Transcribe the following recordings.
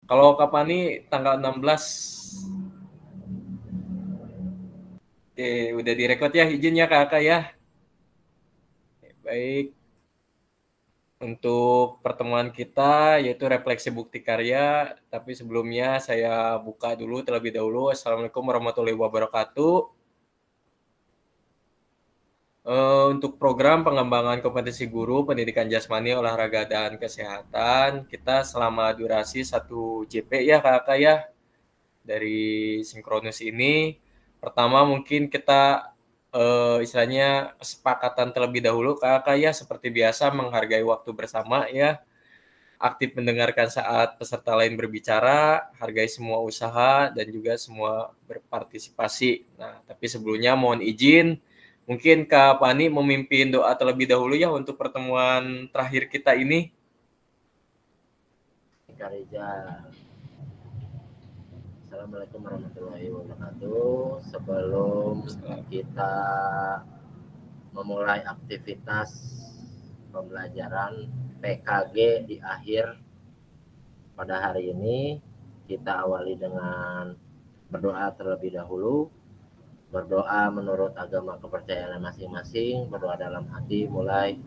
Kalau Kapani tanggal 16. Oke, udah direkod ya, izin ya kakak ya. Baik, untuk pertemuan kita yaitu refleksi bukti karya, tapi sebelumnya saya buka dulu terlebih dahulu. Assalamualaikum warahmatullahi wabarakatuh. Untuk program pengembangan kompetensi guru, pendidikan jasmani, olahraga, dan kesehatan, kita selama durasi 1 JP ya kakak ya, dari sinkronus ini. Pertama mungkin kita istilahnya kesepakatan terlebih dahulu kakak ya, seperti biasa menghargai waktu bersama ya, aktif mendengarkan saat peserta lain berbicara, hargai semua usaha dan juga semua berpartisipasi. Nah, tapi sebelumnya mohon izin, mungkin Kak Pani memimpin doa terlebih dahulu ya untuk pertemuan terakhir kita ini. Kak Rizal. Assalamualaikum warahmatullahi wabarakatuh. Sebelum kita memulai aktivitas pembelajaran PKG di akhir pada hari ini, kita awali dengan berdoa terlebih dahulu. Berdoa menurut agama kepercayaan masing-masing, berdoa dalam hati, mulai.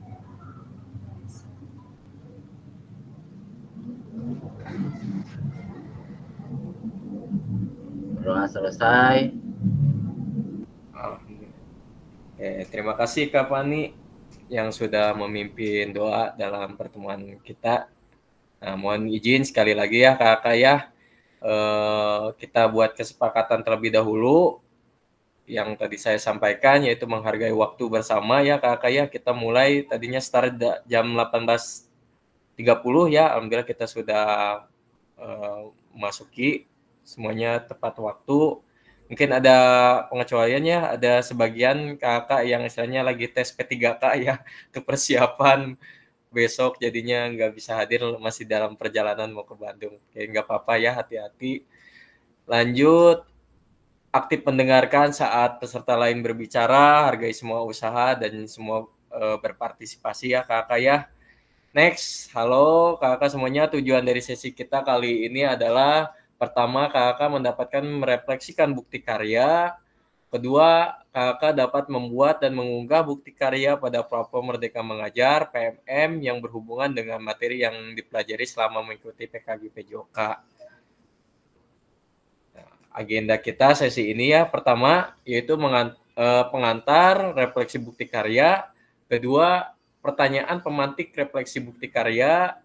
Berdoa selesai. Oke, terima kasih Kak Pani yang sudah memimpin doa dalam pertemuan kita. Nah, mohon izin sekali lagi ya kakak ya, kita buat kesepakatan terlebih dahulu yang tadi saya sampaikan, yaitu menghargai waktu bersama ya kakak ya. Kita mulai tadinya start jam 18.30 ya, alhamdulillah kita sudah memasuki semuanya tepat waktu. Mungkin ada pengecualiannya, ada sebagian kakak yang istilahnya lagi tes P3K ya, ke persiapan besok jadinya nggak bisa hadir, masih dalam perjalanan mau ke Bandung. Oke, nggak apa-apa ya, hati-hati. Lanjut, aktif mendengarkan saat peserta lain berbicara, hargai semua usaha dan semua berpartisipasi ya kakak ya. Next, halo kakak semuanya, tujuan dari sesi kita kali ini adalah pertama kakak mendapatkan merefleksikan bukti karya, kedua kakak dapat membuat dan mengunggah bukti karya pada platform Merdeka Mengajar PMM yang berhubungan dengan materi yang dipelajari selama mengikuti PKG PJOK. Agenda kita sesi ini ya, pertama yaitu pengantar refleksi bukti karya, kedua pertanyaan pemantik refleksi bukti karya.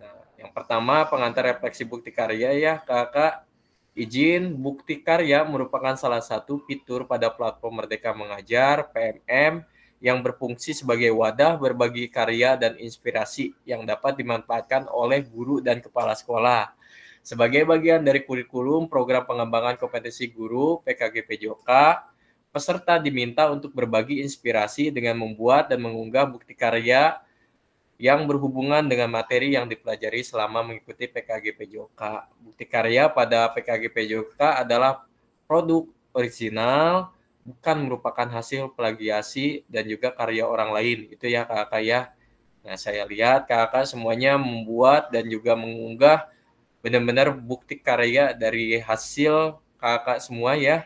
Nah, yang pertama pengantar refleksi bukti karya ya kakak, izin bukti karya merupakan salah satu fitur pada platform Merdeka Mengajar PMM yang berfungsi sebagai wadah berbagi karya dan inspirasi yang dapat dimanfaatkan oleh guru dan kepala sekolah. Sebagai bagian dari kurikulum program pengembangan kompetensi guru PKG PJOK, peserta diminta untuk berbagi inspirasi dengan membuat dan mengunggah bukti karya yang berhubungan dengan materi yang dipelajari selama mengikuti PKG PJOK. Bukti karya pada PKG PJOK adalah produk original, bukan merupakan hasil plagiasi dan juga karya orang lain. Itu ya kakak ya. Nah, saya lihat kakak semuanya membuat dan juga mengunggah benar-benar bukti karya dari hasil kakak semua ya.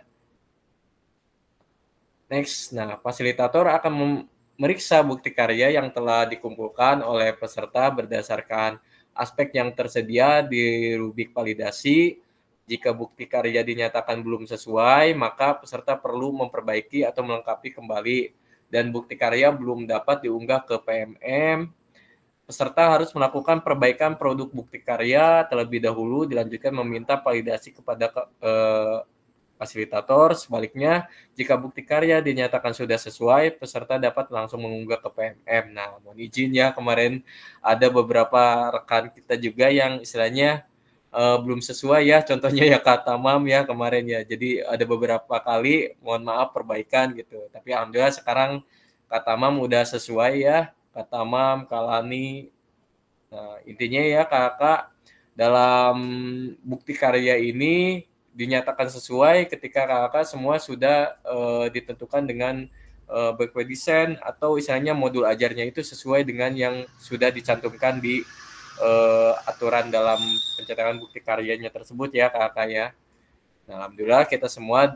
Next, nah fasilitator akan meriksa bukti karya yang telah dikumpulkan oleh peserta berdasarkan aspek yang tersedia di rubrik validasi. Jika bukti karya dinyatakan belum sesuai, maka peserta perlu memperbaiki atau melengkapi kembali. Dan bukti karya belum dapat diunggah ke PMM, peserta harus melakukan perbaikan produk bukti karya terlebih dahulu, dilanjutkan meminta validasi kepada fasilitator. Sebaliknya, jika bukti karya dinyatakan sudah sesuai, peserta dapat langsung mengunggah ke PMM. Nah, mohon izin ya, kemarin ada beberapa rekan kita juga yang istilahnya belum sesuai ya, contohnya ya Kak Tamam ya kemarin ya. Jadi ada beberapa kali, mohon maaf perbaikan gitu. Tapi alhamdulillah sekarang Kak Tamam udah sesuai ya. Kak Tamam, Kak Lani. Nah, intinya ya kakak, dalam bukti karya ini dinyatakan sesuai ketika kakak semua sudah ditentukan dengan back design atau istilahnya modul ajarnya itu sesuai dengan yang sudah dicantumkan di aturan dalam pencetakan bukti karyanya tersebut ya kakak ya. Nah, alhamdulillah kita semua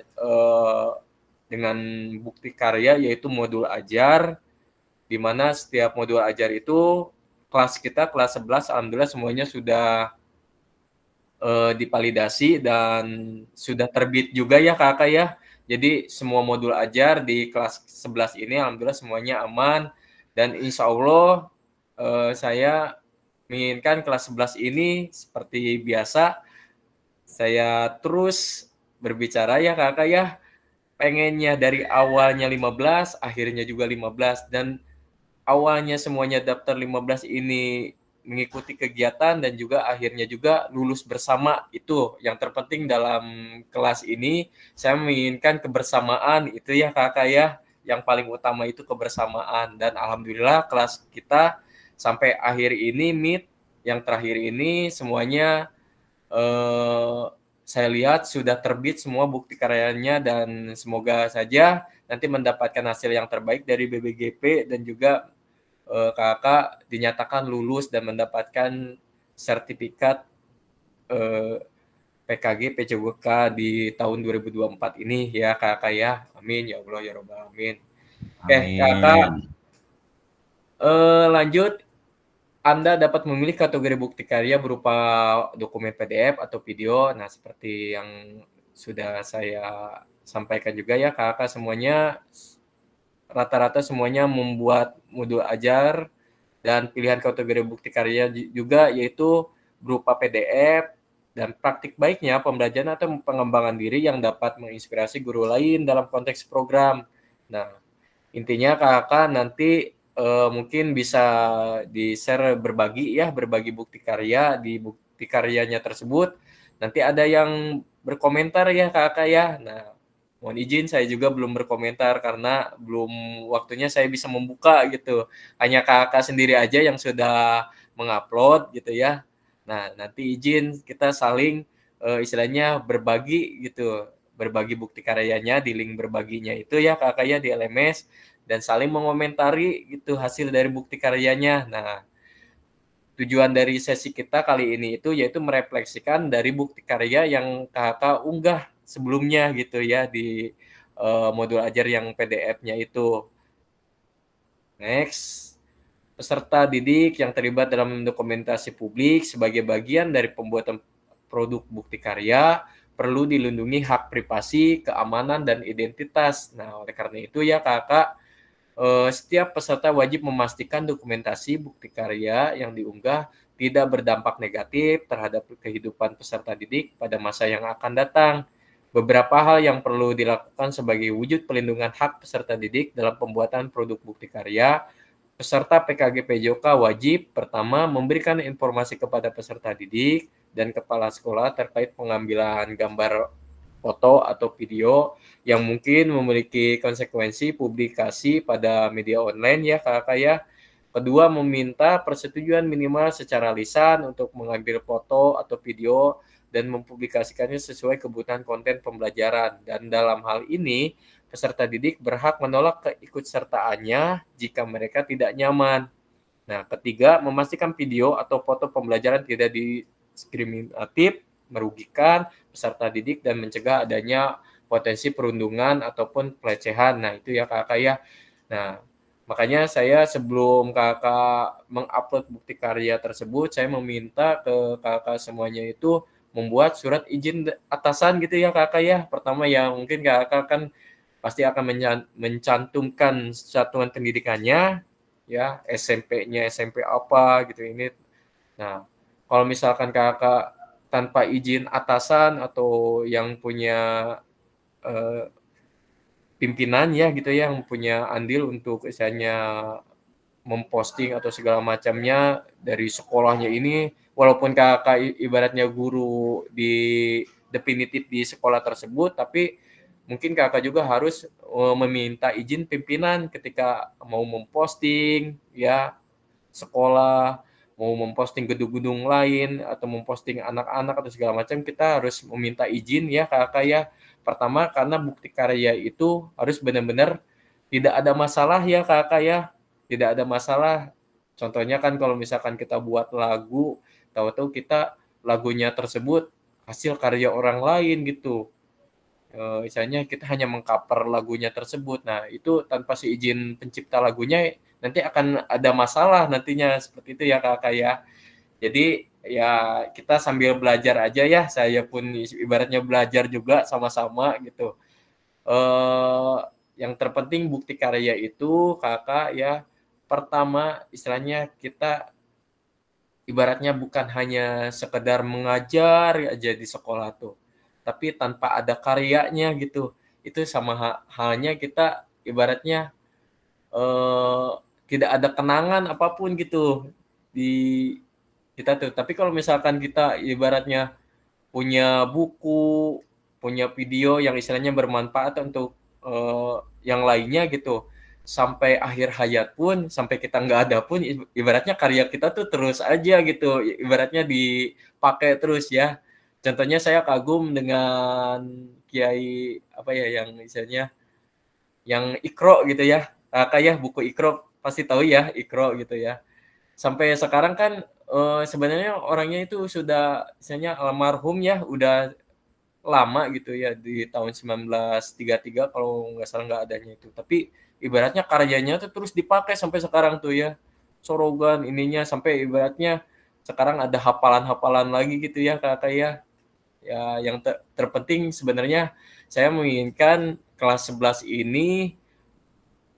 dengan bukti karya yaitu modul ajar, di mana setiap modul ajar itu kelas kita kelas 11 alhamdulillah semuanya sudah dipalidasi dan sudah terbit juga ya kakak ya. Jadi semua modul ajar di kelas 11 ini alhamdulillah semuanya aman dan insya Allah saya menginginkan kelas 11 ini seperti biasa saya terus berbicara ya kakak ya, pengennya dari awalnya 15 akhirnya juga 15 dan awalnya semuanya daftar 15 ini mengikuti kegiatan dan juga akhirnya juga lulus bersama. Itu yang terpenting dalam kelas ini. Saya menginginkan kebersamaan itu ya kakak ya, yang paling utama itu kebersamaan dan alhamdulillah kelas kita sampai akhir ini meet yang terakhir ini semuanya saya lihat sudah terbit semua bukti karyanya dan semoga saja nanti mendapatkan hasil yang terbaik dari BBGP dan juga kakak dinyatakan lulus dan mendapatkan sertifikat PKG PCWK di tahun 2024 ini ya kakak ya. Amin ya Allah ya Rabbal Alamin. Oke kakak, lanjut. Anda dapat memilih kategori bukti karya berupa dokumen PDF atau video. Nah, seperti yang sudah saya sampaikan juga ya, kakak semuanya rata-rata semuanya membuat modul ajar dan pilihan kategori bukti karya juga yaitu berupa PDF dan praktik baiknya pembelajaran atau pengembangan diri yang dapat menginspirasi guru lain dalam konteks program. Nah, intinya kakak nanti mungkin bisa di-share berbagi bukti karya di bukti karyanya tersebut. Nanti ada yang berkomentar ya kakak ya. Nah, mohon izin saya juga belum berkomentar karena belum waktunya saya bisa membuka gitu. Hanya kakak sendiri aja yang sudah mengupload gitu ya. Nah, nanti izin kita saling istilahnya berbagi gitu. Berbagi bukti karyanya di link berbaginya itu ya kakak ya di LMS dan saling mengomentari gitu hasil dari bukti karyanya. Nah, tujuan dari sesi kita kali ini itu yaitu merefleksikan dari bukti karya yang kakak unggah sebelumnya gitu ya di modul ajar yang PDF-nya itu. Next, peserta didik yang terlibat dalam dokumentasi publik sebagai bagian dari pembuatan produk bukti karya perlu dilindungi hak privasi, keamanan, dan identitas. Nah, oleh karena itu ya kakak, setiap peserta wajib memastikan dokumentasi bukti karya yang diunggah tidak berdampak negatif terhadap kehidupan peserta didik pada masa yang akan datang. Beberapa hal yang perlu dilakukan sebagai wujud pelindungan hak peserta didik dalam pembuatan produk bukti karya. Peserta PKG PJOK wajib pertama memberikan informasi kepada peserta didik dan kepala sekolah terkait pengambilan gambar foto atau video yang mungkin memiliki konsekuensi publikasi pada media online ya kakak ya. Kedua, meminta persetujuan minimal secara lisan untuk mengambil foto atau video dan mempublikasikannya sesuai kebutuhan konten pembelajaran. Dan dalam hal ini, peserta didik berhak menolak keikutsertaannya jika mereka tidak nyaman. Nah, ketiga, memastikan video atau foto pembelajaran tidak diskriminatif, merugikan peserta didik dan mencegah adanya potensi perundungan ataupun pelecehan. Nah, itu ya kakak ya. Nah, makanya saya sebelum kakak mengupload bukti karya tersebut, saya meminta ke kakak semuanya itu membuat surat izin atasan gitu ya kakak ya. Pertama ya mungkin kakak kan pasti akan mencantumkan satuan pendidikannya ya, SMP-nya SMP apa gitu ini. Nah, kalau misalkan kakak tanpa izin atasan atau yang punya pimpinan ya gitu ya, yang punya andil untuk misalnya memposting atau segala macamnya dari sekolahnya ini, walaupun kakak ibaratnya guru di definitif di sekolah tersebut, tapi mungkin kakak juga harus meminta izin pimpinan ketika mau memposting ya sekolah, mau memposting gedung-gedung lain atau memposting anak-anak atau segala macam, kita harus meminta izin ya kakak ya. Pertama karena bukti karya itu harus benar-benar tidak ada masalah ya kakak ya, tidak ada masalah Contohnya kan kalau misalkan kita buat lagu, tahu-tahu kita lagunya tersebut hasil karya orang lain gitu. Misalnya kita hanya meng-cover lagunya tersebut. Nah, itu tanpa seizin pencipta lagunya nanti akan ada masalah nantinya seperti itu ya Kakak ya. Jadi ya kita sambil belajar aja ya, saya pun ibaratnya belajar juga sama-sama gitu. Yang terpenting bukti karya itu Kakak ya, pertama istilahnya kita ibaratnya bukan hanya sekedar mengajar aja di sekolah tuh, tapi tanpa ada karyanya gitu. Itu sama halnya kita ibaratnya eh, tidak ada kenangan apapun gitu di kita tuh. Tapi kalau misalkan kita ibaratnya punya buku, punya video yang istilahnya bermanfaat untuk yang lainnya gitu. Sampai akhir hayat pun, sampai kita nggak ada pun, ibaratnya karya kita tuh terus aja gitu. Ibaratnya dipakai terus ya. Contohnya saya kagum dengan Kiai apa ya yang istilahnya yang Ikro gitu ya. Kayak buku Ikro pasti tahu ya Ikro gitu ya. Sampai sekarang kan sebenarnya orangnya itu sudah misalnya almarhum ya, udah lama gitu ya di tahun 1933 kalau nggak salah nggak adanya itu. Tapi ibaratnya karyanya tuh terus dipakai sampai sekarang tuh ya. Sorogan ininya sampai ibaratnya sekarang ada hafalan-hafalan lagi gitu ya Kakak ya. Ya yang terpenting sebenarnya saya menginginkan kelas 11 ini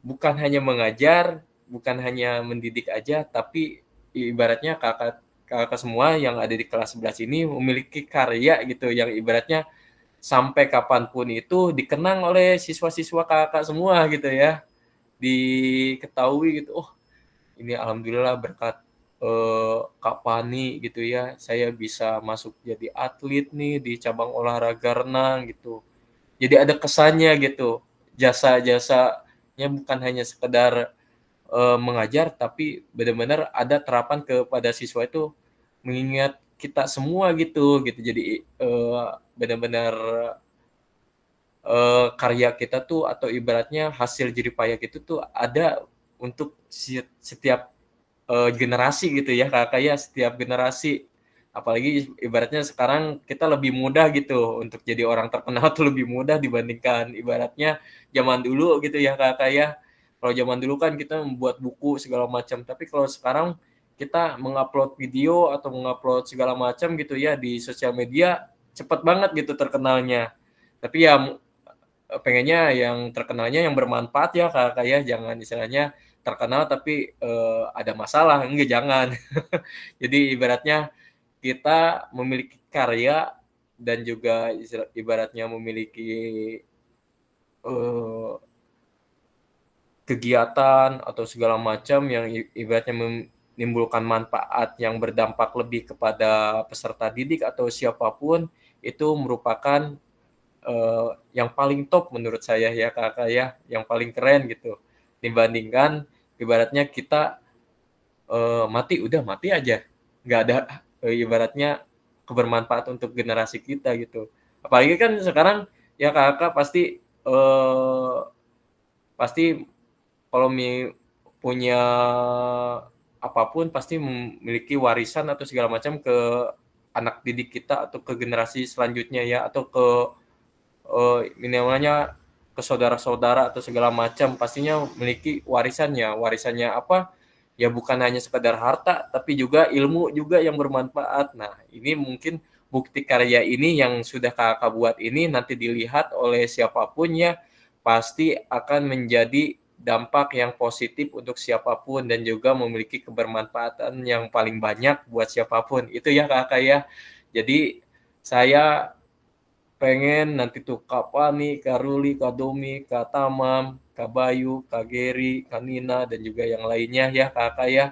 bukan hanya mengajar, bukan hanya mendidik aja, tapi ibaratnya kakak semua yang ada di kelas 11 ini memiliki karya gitu yang ibaratnya sampai kapanpun itu dikenang oleh siswa-siswa kakak semua gitu ya. Diketahui gitu, oh ini alhamdulillah berkat Kak Pani gitu ya, saya bisa masuk jadi atlet nih di cabang olahraga renang gitu. Jadi ada kesannya gitu. Jasa-jasanya bukan hanya sekedar mengajar, tapi benar-benar ada terapan kepada siswa itu mengingat kita semua gitu. Jadi benar-benar karya kita tuh atau ibaratnya hasil jerih payah itu tuh ada untuk setiap generasi gitu ya Kakak ya, setiap generasi. Apalagi ibaratnya sekarang kita lebih mudah gitu untuk jadi orang terkenal tuh lebih mudah dibandingkan ibaratnya zaman dulu gitu ya Kakak ya. Kalau zaman dulu kan kita membuat buku segala macam, tapi kalau sekarang kita mengupload video atau mengupload segala macam gitu ya di sosial media cepat banget gitu terkenalnya. Tapi ya pengennya yang terkenalnya yang bermanfaat ya Kakak ya, jangan istilahnya terkenal tapi ada masalah, enggak jangan. Jadi ibaratnya kita memiliki karya dan juga ibaratnya memiliki uh, kegiatan atau segala macam yang ibaratnya menimbulkan manfaat yang berdampak lebih kepada peserta didik atau siapapun, itu merupakan yang paling top menurut saya ya Kakak ya, yang paling keren gitu. Dibandingkan ibaratnya kita mati udah mati aja. Nggak ada ibaratnya kebermanfaat untuk generasi kita gitu. Apalagi kan sekarang ya Kakak pasti pasti kalau punya apapun pasti memiliki warisan atau segala macam ke anak didik kita atau ke generasi selanjutnya ya, atau ke minimalnya ke saudara-saudara atau segala macam, pastinya memiliki warisannya. Warisannya apa? Ya bukan hanya sekedar harta, tapi juga ilmu juga yang bermanfaat. Nah, ini mungkin bukti karya ini yang sudah kakak buat ini nanti dilihat oleh siapapun ya, pasti akan menjadi dampak yang positif untuk siapapun dan juga memiliki kebermanfaatan yang paling banyak buat siapapun. Itu ya kakak ya. Jadi saya pengen nanti tuh Kak Pani, Kak Ruli, Kak Domi, Kak Tamam, Kak Bayu, Kak Geri, Kak Nina, dan juga yang lainnya ya kakak ya.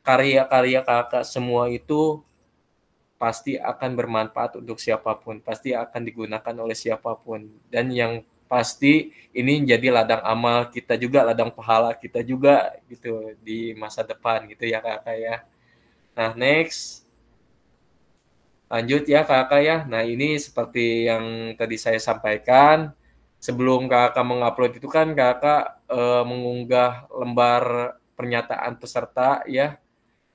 Karya-karya kakak semua itu pasti akan bermanfaat untuk siapapun, pasti akan digunakan oleh siapapun. Dan yang pasti ini jadi ladang amal kita juga, ladang pahala kita juga gitu di masa depan gitu ya kakak ya. Nah next, lanjut ya kakak ya. Nah ini seperti yang tadi saya sampaikan, sebelum kakak mengupload itu kan kakak mengunggah lembar pernyataan peserta ya.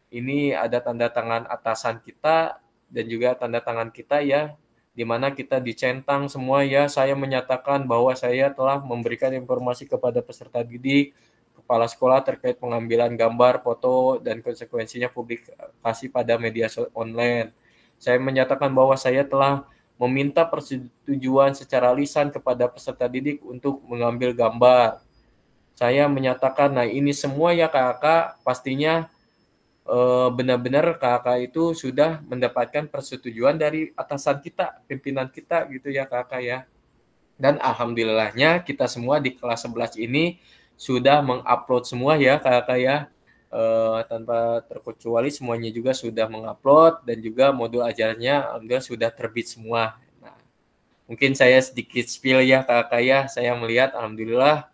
Ini ada tanda tangan atasan kita dan juga tanda tangan kita ya, di mana kita dicentang semua ya. Saya menyatakan bahwa saya telah memberikan informasi kepada peserta didik, kepala sekolah terkait pengambilan gambar, foto, dan konsekuensinya publikasi pada media online. Saya menyatakan bahwa saya telah meminta persetujuan secara lisan kepada peserta didik untuk mengambil gambar. Saya menyatakan, nah ini semua ya kakak, pastinya benar-benar kakak itu sudah mendapatkan persetujuan dari atasan kita, pimpinan kita gitu ya kakak ya. Dan alhamdulillahnya kita semua di kelas 11 ini sudah mengupload semua ya kakak ya. Tanpa terkecuali semuanya juga sudah mengupload dan juga modul ajarnya alhamdulillah sudah terbit semua. Nah, mungkin saya sedikit spill ya kakak ya. Saya melihat alhamdulillah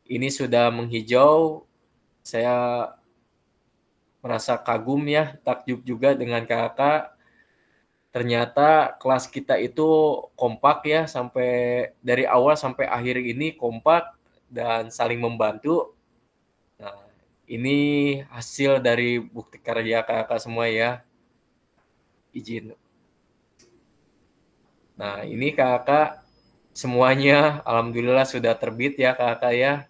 ini sudah menghijau. Saya merasa kagum ya, takjub juga dengan kakak. Ternyata kelas kita itu kompak ya, sampai dari awal sampai akhir ini kompak dan saling membantu. Nah, ini hasil dari bukti karya kakak semua ya. Izin. Nah, ini kakak semuanya alhamdulillah sudah terbit ya kakak ya.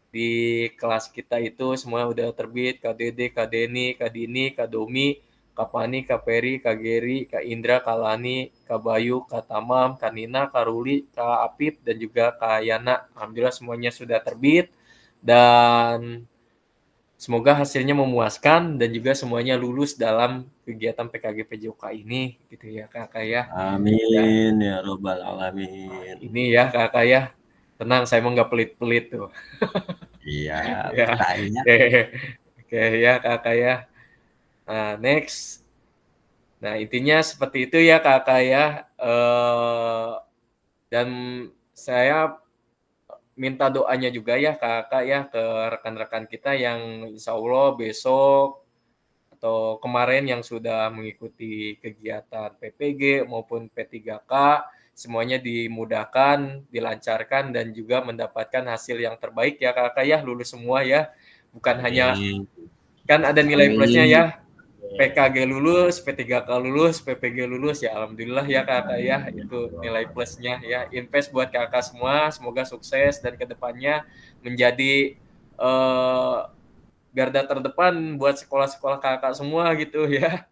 Di kelas kita itu semua udah terbit, Kak Dede, Kak Deni, Kak Dini, Kak Domi, Kak Pani, Kak Peri, Kak Geri, Kak Indra, Kak Lani, Kak Bayu, Kak Tamam, Kak Nina, Kak Ruli, Kak Apip, dan juga Kak Yana. Alhamdulillah semuanya sudah terbit dan semoga hasilnya memuaskan dan juga semuanya lulus dalam kegiatan PKG PJOK ini gitu ya kakak ya. Amin ya robbal alamin. Ini ya kakak ya. Tenang, saya mau nggak pelit-pelit tuh. Iya, Ya. makanya. Oke ya kakak ya. Nah, next. Nah, intinya seperti itu ya kakak ya. Dan saya minta doanya juga ya kakak ya ke rekan-rekan kita yang insya Allah besok atau kemarin yang sudah mengikuti kegiatan PPG maupun P3K semuanya dimudahkan, dilancarkan dan juga mendapatkan hasil yang terbaik ya kakak ya, lulus semua ya. Bukan hanya kan ada nilai plusnya ya. PKG lulus, P3K lulus, PPG lulus ya alhamdulillah ya kakak ya, itu nilai plusnya ya. Invest buat kakak semua, semoga sukses dan kedepannya menjadi garda terdepan buat sekolah-sekolah kakak semua gitu ya.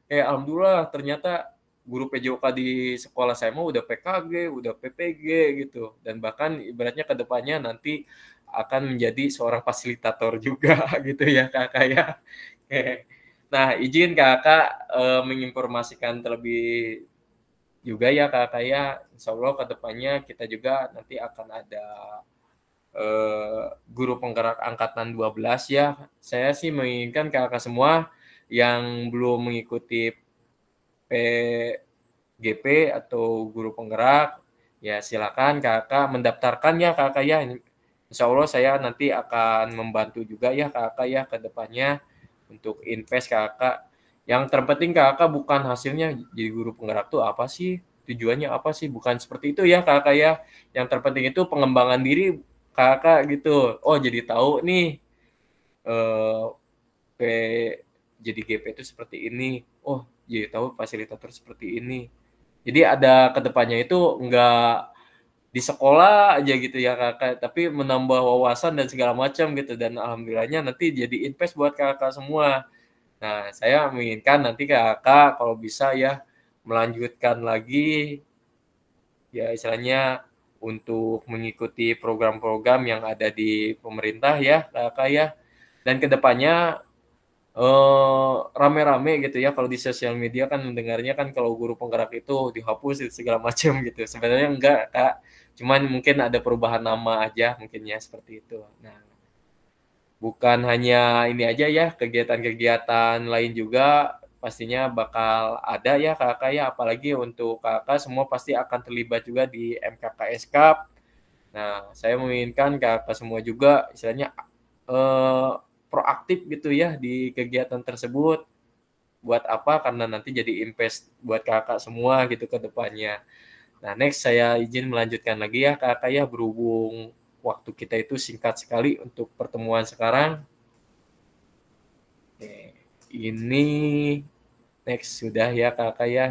Kayak alhamdulillah ternyata guru PJOK di sekolah saya mah udah PKG, udah PPG gitu. Dan bahkan ibaratnya kedepannya nanti akan menjadi seorang fasilitator juga gitu ya kakak ya. Nah, izin kakak menginformasikan terlebih juga ya kakak ya. Insya Allah kedepannya kita juga nanti akan ada guru penggerak angkatan 12 ya. Saya sih menginginkan kakak semua yang belum mengikuti PGP atau guru penggerak, ya silakan kakak mendaftarkan ya kakak ya. Insya Allah saya nanti akan membantu juga ya kakak ya ke depannya untuk invest kakak. Yang terpenting kakak bukan hasilnya jadi guru penggerak tuh apa sih, tujuannya apa sih, bukan seperti itu ya kakak ya. Yang terpenting itu pengembangan diri kakak gitu. Oh jadi tahu nih jadi GP itu seperti ini. Oh jadi tahu fasilitator seperti ini. Jadi ada kedepannya itu enggak di sekolah aja gitu ya kakak, tapi menambah wawasan dan segala macam gitu, dan alhamdulillahnya nanti jadi invest buat kakak semua. Nah saya menginginkan nanti kakak kalau bisa ya melanjutkan lagi ya istilahnya untuk mengikuti program-program yang ada di pemerintah ya kakak ya, dan kedepannya rame-rame gitu ya. Kalau di sosial media kan mendengarnya kan kalau guru penggerak itu dihapus segala macam gitu. Sebenarnya enggak kak, cuman mungkin ada perubahan nama aja mungkin ya seperti itu. Nah bukan hanya ini aja ya, kegiatan-kegiatan lain juga pastinya bakal ada ya kakak ya, apalagi untuk kakak semua pasti akan terlibat juga di MKKS Cup. Nah saya menginginkan kakak semua juga istilahnya proaktif gitu ya di kegiatan tersebut. Buat apa? Karena nanti jadi invest buat kakak semua gitu ke depannya. Nah next saya izin melanjutkan lagi ya kakak ya, berhubung waktu kita itu singkat sekali untuk pertemuan sekarang. Ini next sudah ya kakak ya.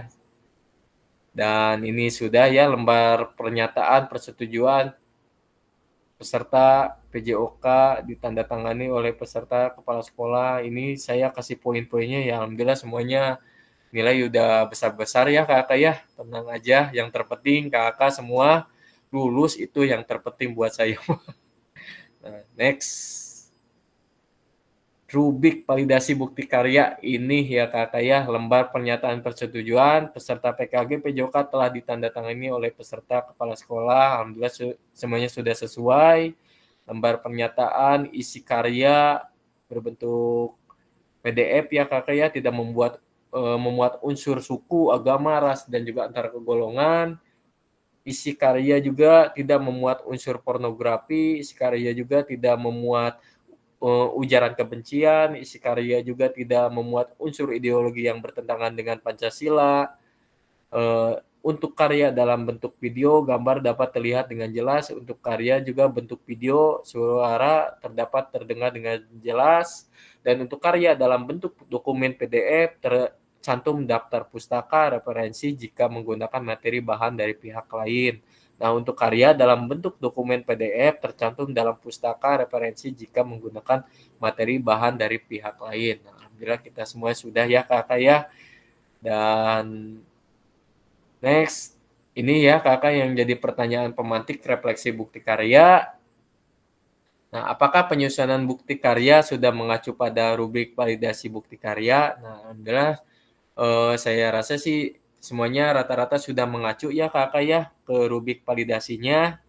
Dan ini sudah ya lembar pernyataan persetujuan peserta PJOK ditandatangani oleh peserta kepala sekolah. Ini saya kasih poin-poinnya ya, alhamdulillah semuanya nilai udah besar-besar ya kakak ya. Tenang aja, yang terpenting kakak semua lulus, itu yang terpenting buat saya. Nah, next. Rubik validasi bukti karya ini ya kakak ya, lembar pernyataan persetujuan peserta PKG PJOK telah ditandatangani oleh peserta kepala sekolah. Alhamdulillah semuanya sudah sesuai. Lembar pernyataan isi karya berbentuk PDF ya kakak ya, tidak memuat unsur suku, agama, ras, dan juga antar golongan. Isi karya juga tidak memuat unsur pornografi. Isi karya juga tidak memuat ujaran kebencian. Isi karya juga tidak memuat unsur ideologi yang bertentangan dengan Pancasila. Untuk karya dalam bentuk video, gambar dapat terlihat dengan jelas. Untuk karya juga bentuk video, suara terdapat terdengar dengan jelas. Dan untuk karya dalam bentuk dokumen PDF tercantum daftar pustaka referensi jika menggunakan materi bahan dari pihak lain. Nah, untuk karya dalam bentuk dokumen PDF tercantum dalam pustaka referensi jika menggunakan materi bahan dari pihak lain. Nah, alhamdulillah kita semua sudah ya kakak ya. Dan next, ini ya kakak yang jadi pertanyaan pemantik refleksi bukti karya. Nah, apakah penyusunan bukti karya sudah mengacu pada rubrik validasi bukti karya? Nah, alhamdulillah saya rasa sih semuanya rata-rata sudah mengacu ya kakak ya ke rubrik validasinya.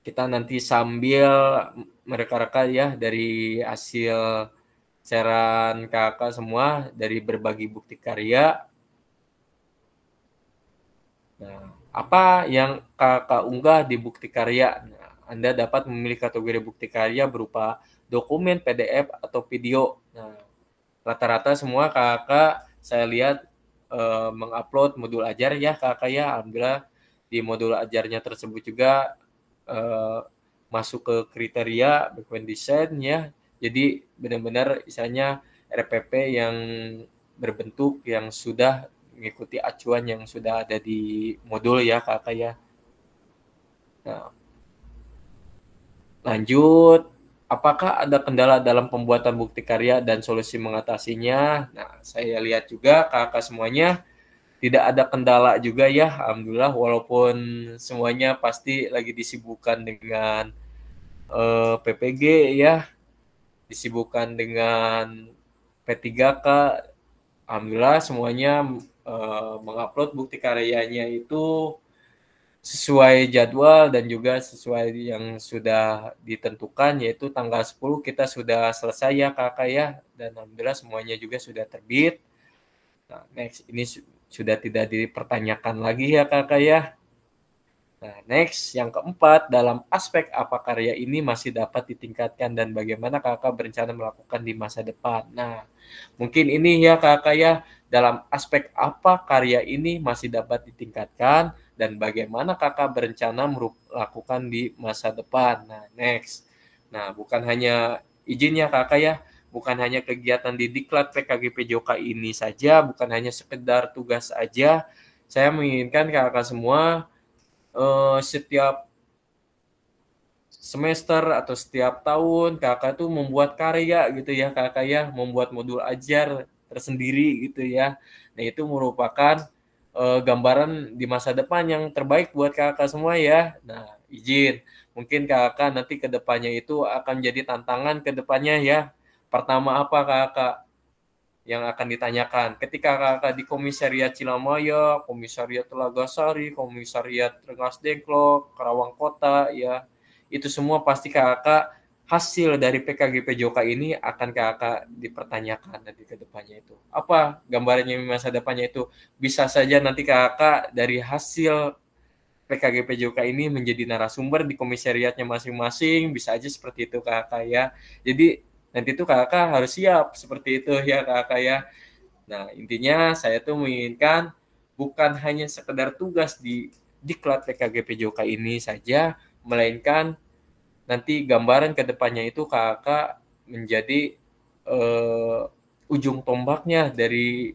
Kita nanti sambil mereka-reka ya dari hasil saran kakak semua dari berbagi bukti karya. Nah, apa yang kakak unggah di bukti karya? Nah, Anda dapat memilih kategori bukti karya berupa dokumen, PDF, atau video. Nah, rata-rata semua kakak saya lihat mengupload modul ajar ya kakak ya. Alhamdulillah di modul ajarnya tersebut juga masuk ke kriteria background design ya. Jadi benar-benar misalnya RPP yang berbentuk yang sudah mengikuti acuan yang sudah ada di modul ya kakak ya. Nah, lanjut, apakah ada kendala dalam pembuatan bukti karya dan solusi mengatasinya? Nah, saya lihat juga kakak semuanya tidak ada kendala juga ya, alhamdulillah, walaupun semuanya pasti lagi disibukkan dengan PPG ya, disibukkan dengan P3K, alhamdulillah semuanya mengupload bukti karyanya itu sesuai jadwal dan juga sesuai yang sudah ditentukan, yaitu tanggal 10 kita sudah selesai ya kakak ya, dan alhamdulillah semuanya juga sudah terbit. Nah, next, ini sudah tidak dipertanyakan lagi ya kakak ya. Nah, next, yang keempat, dalam aspek apa karya ini masih dapat ditingkatkan dan bagaimana kakak berencana melakukan di masa depan. Nah, mungkin ini ya kakak ya, dalam aspek apa karya ini masih dapat ditingkatkan dan bagaimana kakak berencana melakukan di masa depan. Nah, next. Nah, bukan hanya izin ya kakak ya, bukan hanya kegiatan di Diklat PKG PJOK ini saja, bukan hanya sekedar tugas aja. Saya menginginkan kakak semua setiap semester atau setiap tahun kakak tuh membuat karya gitu ya kakak ya, membuat modul ajar tersendiri gitu ya. Nah, itu merupakan gambaran di masa depan yang terbaik buat kakak semua ya. Nah, izin mungkin kakak nanti ke depannya itu akan jadi tantangan ke depannya ya. Pertama apa kakak yang akan ditanyakan ketika kakak di Komisariat Cilamaya, Komisariat Telaga Sari, Komisariat Rengas Dengklok, Karawang Kota ya. Itu semua pasti kakak hasil dari PKG PJOK ini akan kakak dipertanyakan nanti ke depannya itu. Apa gambarannya di masa depannya itu? Bisa saja nanti kakak dari hasil PKG PJOK ini menjadi narasumber di komisariatnya masing-masing, bisa aja seperti itu kakak ya. Jadi nanti tuh kakak harus siap seperti itu ya kakak ya. Nah, intinya saya tuh menginginkan bukan hanya sekedar tugas di Diklat PKG PJOK ini saja, melainkan nanti gambaran ke depannya itu kakak menjadi ujung tombaknya dari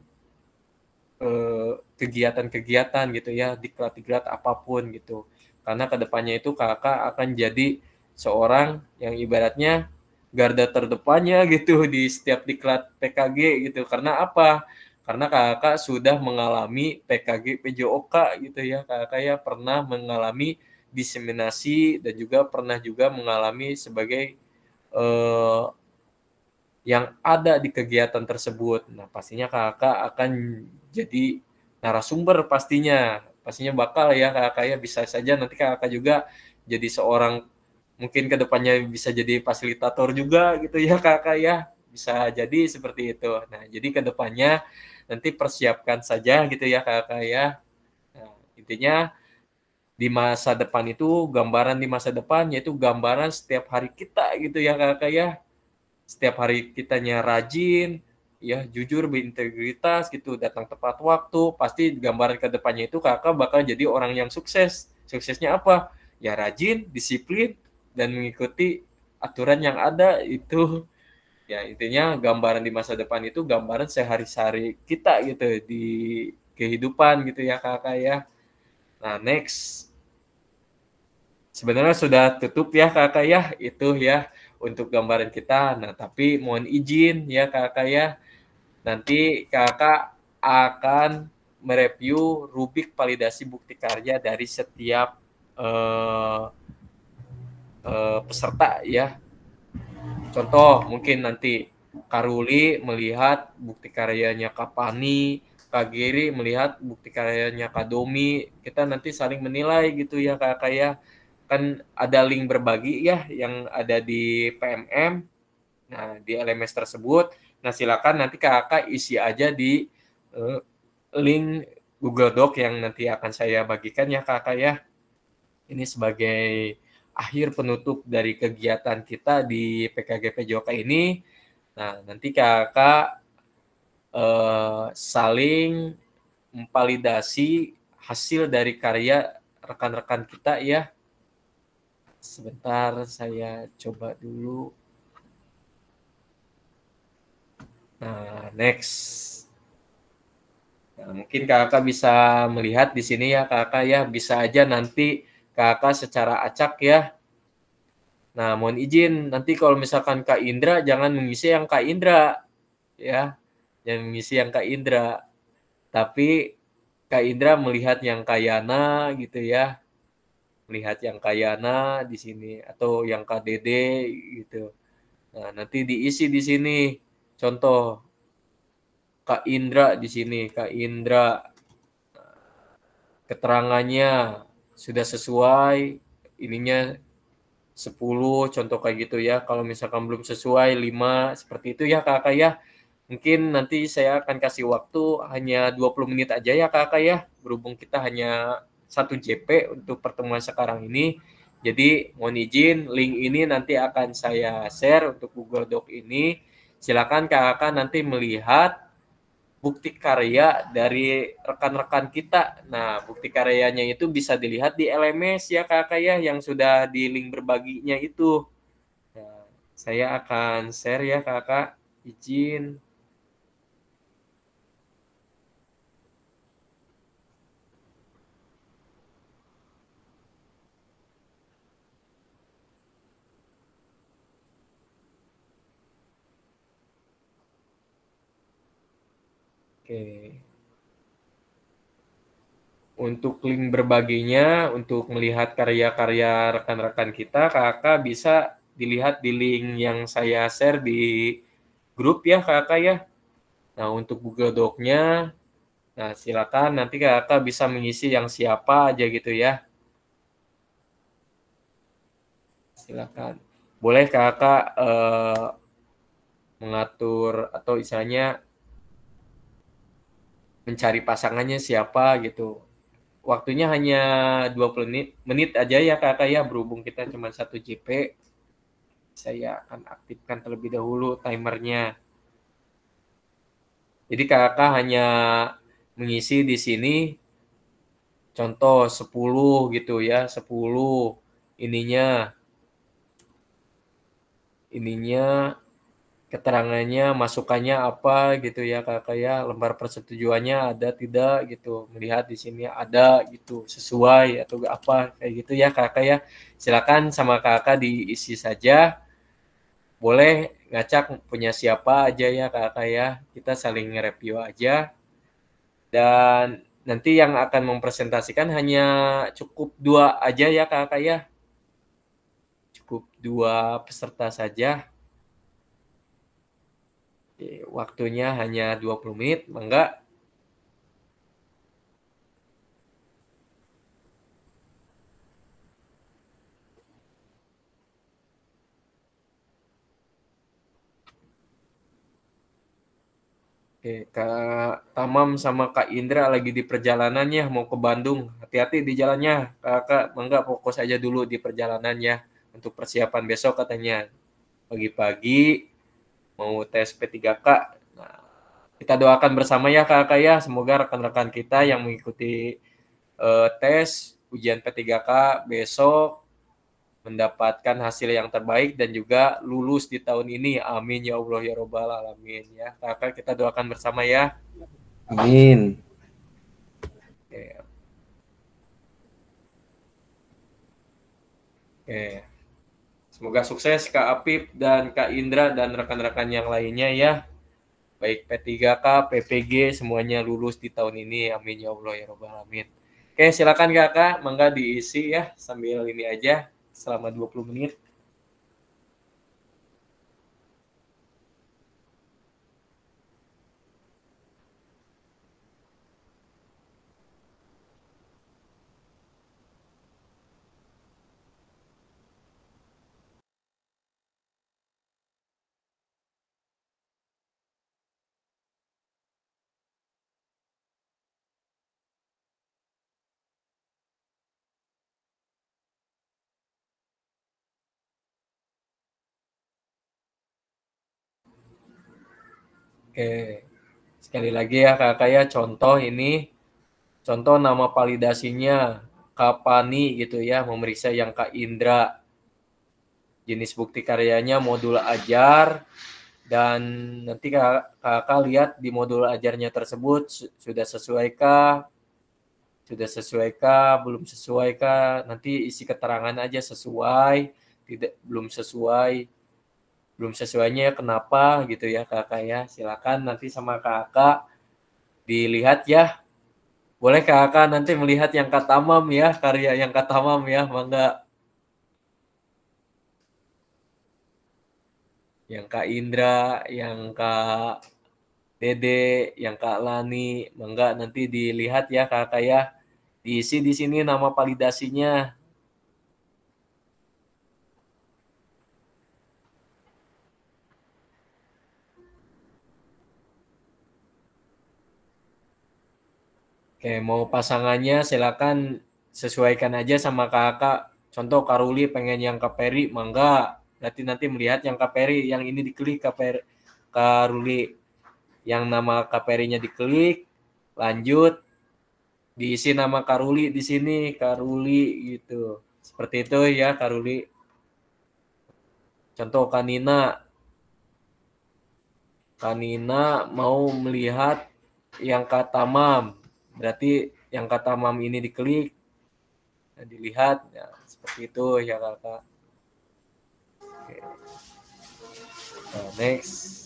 kegiatan-kegiatan gitu ya, diklat-diklat apapun gitu. Karena kedepannya itu kakak akan jadi seorang yang ibaratnya garda terdepannya gitu di setiap diklat PKG gitu. Karena apa? Karena kakak sudah mengalami PKG PJOK gitu ya. Kakak ya pernah mengalami diseminasi dan juga pernah juga mengalami sebagai yang ada di kegiatan tersebut. Nah, pastinya kakak akan jadi narasumber pastinya. Pastinya bakal ya kakak ya, bisa saja nanti kakak juga jadi seorang, mungkin kedepannya bisa jadi fasilitator juga gitu ya kakak ya. Bisa jadi seperti itu. Nah, jadi kedepannya nanti persiapkan saja gitu ya kakak ya. Nah, intinya di masa depan itu, gambaran di masa depan yaitu gambaran setiap hari kita gitu ya kakak ya. Setiap hari kitanya rajin, ya jujur, berintegritas gitu, datang tepat waktu, pasti gambaran ke depannya itu kakak bakal jadi orang yang sukses. Suksesnya apa? Ya rajin, disiplin, dan mengikuti aturan yang ada itu. Ya intinya gambaran di masa depan itu gambaran sehari-hari kita gitu di kehidupan gitu ya kakak ya. Nah next, sebenarnya sudah tutup ya kakak ya, itu ya untuk gambaran kita. Nah tapi mohon izin ya kakak ya, nanti kakak akan mereview rubrik validasi bukti karya dari setiap peserta ya. Contoh mungkin nanti Karuli melihat bukti karyanya Kapani, Kak Giri melihat bukti karyanya Kak Domi, kita nanti saling menilai gitu ya kakak ya. Kan ada link berbagi ya yang ada di PMM, nah di LMS tersebut. Nah silakan nanti kakak isi aja di link Google Doc yang nanti akan saya bagikan ya kakak ya. Ini sebagai akhir penutup dari kegiatan kita di PKG PJOK ini. Nah, nanti kakak saling memvalidasi hasil dari karya rekan-rekan kita ya. Sebentar, saya coba dulu. Nah, next. Nah, mungkin kakak bisa melihat di sini ya kakak ya, bisa aja nanti kakak secara acak ya. Nah, mohon izin nanti kalau misalkan Kak Indra jangan mengisi yang Kak Indra ya. Jangan mengisi yang Kak Indra. Tapi Kak Indra melihat yang Kak Yana gitu ya. Melihat yang Kak Yana di sini atau yang Kak Dede gitu. Nah, nanti diisi di sini. Contoh Kak Indra di sini, Kak Indra keterangannya sudah sesuai, ininya 10 contoh kayak gitu ya. Kalau misalkan belum sesuai 5 seperti itu ya kakak ya. Mungkin nanti saya akan kasih waktu hanya 20 menit aja ya kakak ya. Berhubung kita hanya 1 JP untuk pertemuan sekarang ini. Jadi mohon izin link ini nanti akan saya share untuk Google Doc ini. Silakan kakak nanti melihat bukti karya dari rekan-rekan kita. Nah, bukti karyanya itu bisa dilihat di LMS ya kakak ya, yang sudah di link berbaginya itu. Nah, saya akan share ya kakak, izin. Oke. Untuk link berbaginya, untuk melihat karya-karya rekan-rekan kita, kakak bisa dilihat di link yang saya share di grup ya kakak ya. Nah, untuk Google Doc-nya, nah silakan nanti kakak bisa mengisi yang siapa aja gitu ya. Silakan. Boleh kakak mengatur atau istilahnya mencari pasangannya siapa gitu. Waktunya hanya 20 menit aja ya kakak ya, berhubung kita cuma 1 JP. Saya akan aktifkan terlebih dahulu timernya. Jadi kakak hanya mengisi di sini contoh 10 gitu ya, 10. ininya keterangannya, masukannya apa gitu ya kakak ya, lembar persetujuannya ada tidak gitu, melihat di sini ada gitu, sesuai atau apa kayak gitu ya kakak ya. Silakan sama kakak diisi saja, boleh ngacak punya siapa aja ya kakak ya, kita saling nge-review aja. Dan nanti yang akan mempresentasikan hanya cukup 2 aja ya kakak ya, cukup 2 peserta saja. Waktunya hanya 20 menit, enggak. Oke, Kak Tamam sama Kak Indra lagi di perjalanannya mau ke Bandung. Hati-hati di jalannya, Kakak. Enggak, fokus aja dulu di perjalanannya untuk persiapan besok katanya. Pagi-pagi mau tes P3K. Nah, kita doakan bersama ya kakak ya, semoga rekan-rekan kita yang mengikuti tes ujian P3K besok mendapatkan hasil yang terbaik dan juga lulus di tahun ini. Amin ya Allah ya robbal alamin ya. Kakak kita doakan bersama ya. Amin. Oke. Oke. Semoga sukses Kak Apip dan Kak Indra dan rekan-rekan yang lainnya ya. Baik P3K, PPG semuanya lulus di tahun ini. Amin ya Allah ya robbal alamin. Oke, silakan kakak, mangga diisi ya sambil ini aja selama 20 menit. Oke, sekali lagi ya kakak ya, contoh ini, contoh nama validasinya Kapani gitu ya, memeriksa yang Kak Indra. Jenis bukti karyanya modul ajar, dan nanti kakak lihat di modul ajarnya tersebut sudah sesuaikah, belum sesuaikah, nanti isi keterangan aja sesuai, tidak belum sesuainya kenapa gitu ya kakak ya. Silakan nanti sama kakak dilihat ya. Boleh kakak nanti melihat yang Kak Tamam ya, karya yang Kak Tamam ya, mangga. Yang Kak Indra, yang Kak Dede, yang Kak Lani, mangga nanti dilihat ya kakak ya. Diisi di sini nama validasinya. Oke, mau pasangannya silakan sesuaikan aja sama kakak. Contoh Karuli pengen yang Kaperi, mangga. Berarti nanti melihat yang Kaperi, yang ini diklik Karuli. Yang nama Kaperinya diklik, lanjut diisi nama Karuli di sini, Karuli gitu. Seperti itu ya Karuli. Contoh Kanina mau melihat yang kata mam, berarti yang kata mam ini diklik, dilihat, ya, seperti itu ya kakak. Oke. Nah, next.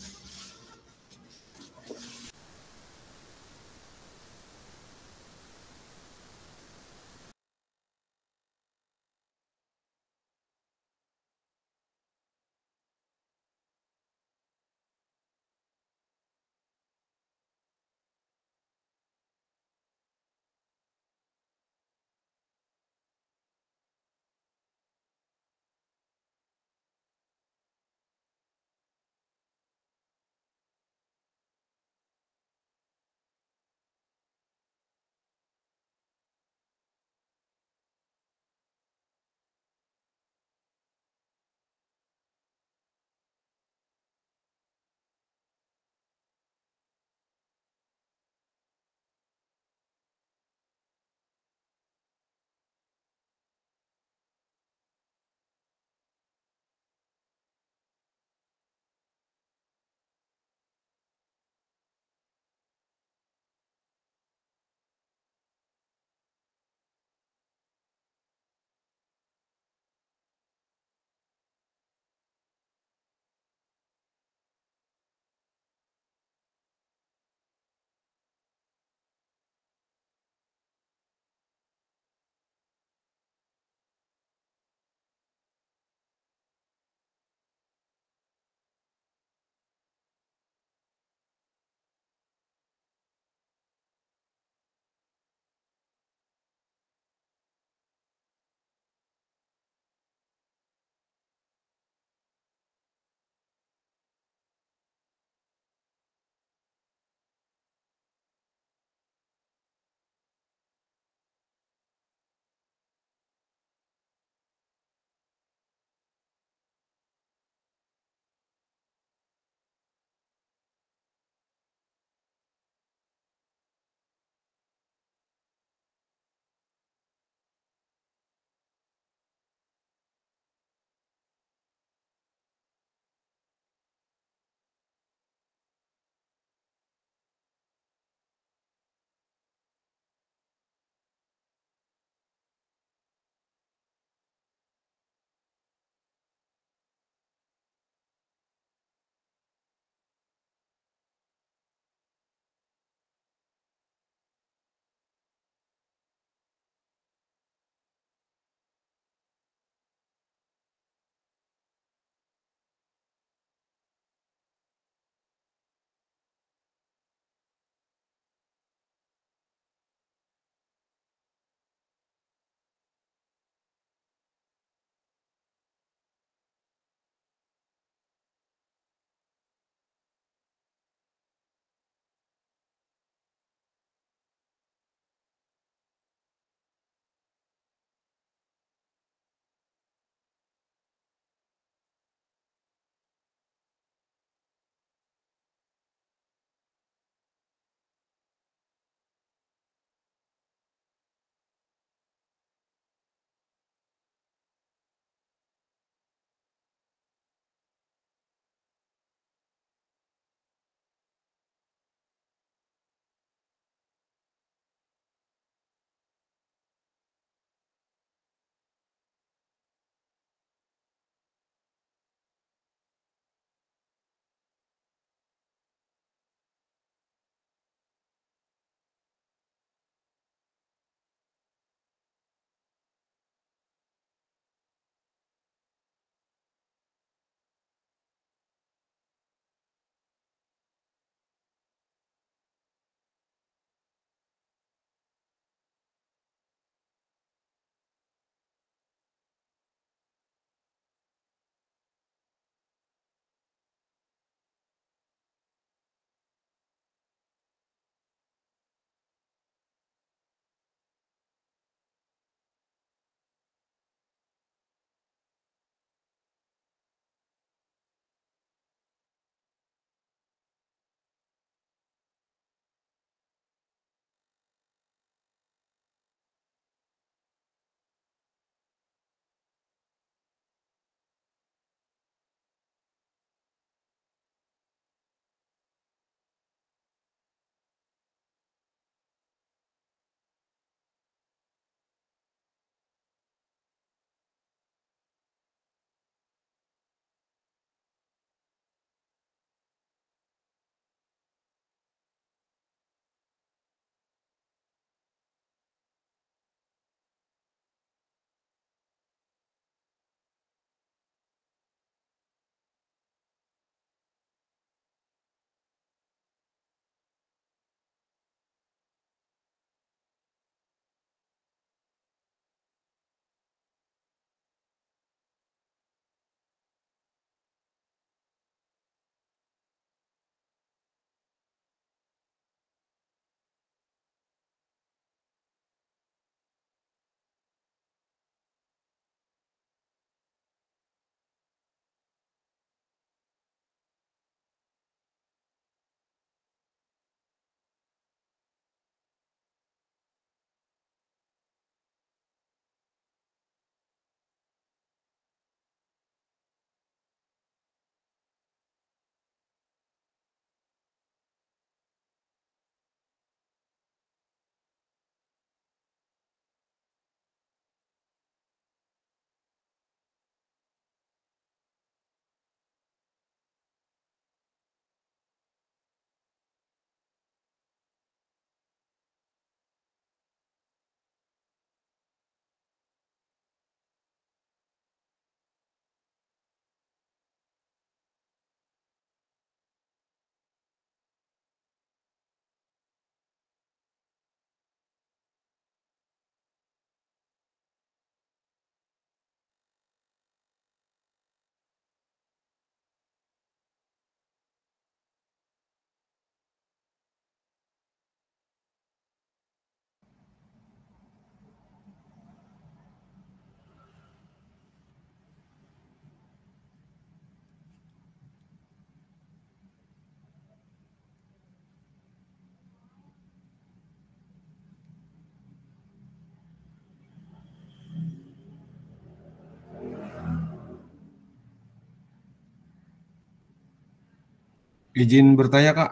Izin bertanya, Kak.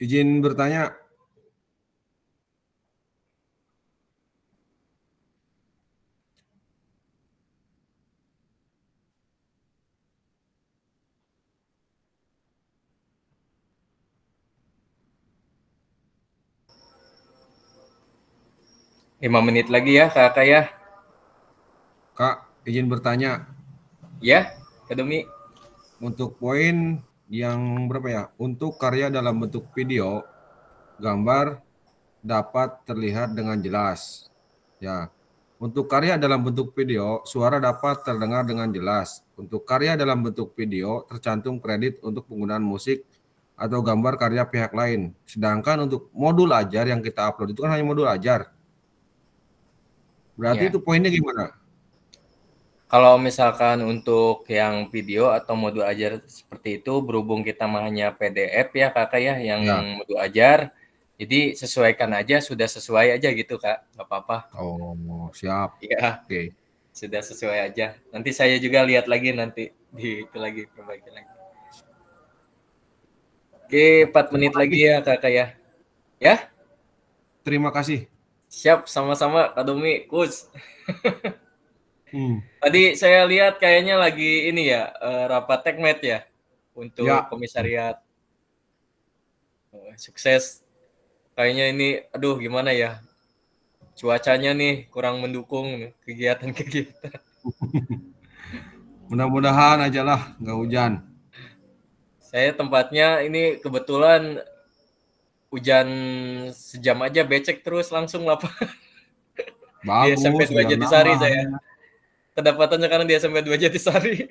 Izin bertanya. Lima menit lagi ya kakak ya. Kak, izin bertanya. Ya, Kak Domi. Untuk poin yang berapa ya? Untuk karya dalam bentuk video, gambar dapat terlihat dengan jelas. Ya. Untuk karya dalam bentuk video, suara dapat terdengar dengan jelas. Untuk karya dalam bentuk video, tercantum kredit untuk penggunaan musik atau gambar karya pihak lain. Sedangkan untuk modul ajar yang kita upload itu kan hanya modul ajar. Berarti Ya. itu poinnya gimana? Kalau misalkan untuk yang video atau modul ajar seperti itu, berhubung kita hanya PDF ya kakak ya, yang Ya. modul ajar, jadi sesuaikan aja, sudah sesuai aja gitu kak, nggak apa-apa. Oh, siap. Iya, Oke. sudah sesuai aja. Nanti saya juga lihat lagi nanti di itu lagi perbaiki lagi. Oke, 4 menit lagi ya kakak ya. Ya, Terima kasih. siap sama-sama Kak Domi, Kus. Hmm. Tadi saya lihat kayaknya lagi ini ya, rapat tekmed ya untuk Ya. komisariat. Sukses. Kayaknya ini, aduh gimana ya, cuacanya nih kurang mendukung kegiatan-kegiatan. Mudah-mudahan aja lah nggak hujan. Saya tempatnya ini kebetulan hujan sejam aja becek terus langsung lapangan. Di SMP Bagus, 2 biar Jatisari nambah saya. harinya. Kedapatannya karena di SMP 2 Jatisari.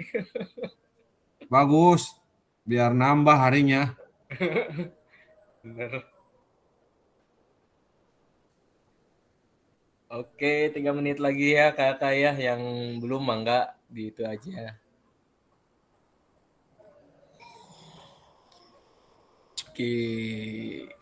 Bagus, biar nambah harinya. Bener. Oke, 3 menit lagi ya kakak ya, yang belum mangga di itu aja. Oke.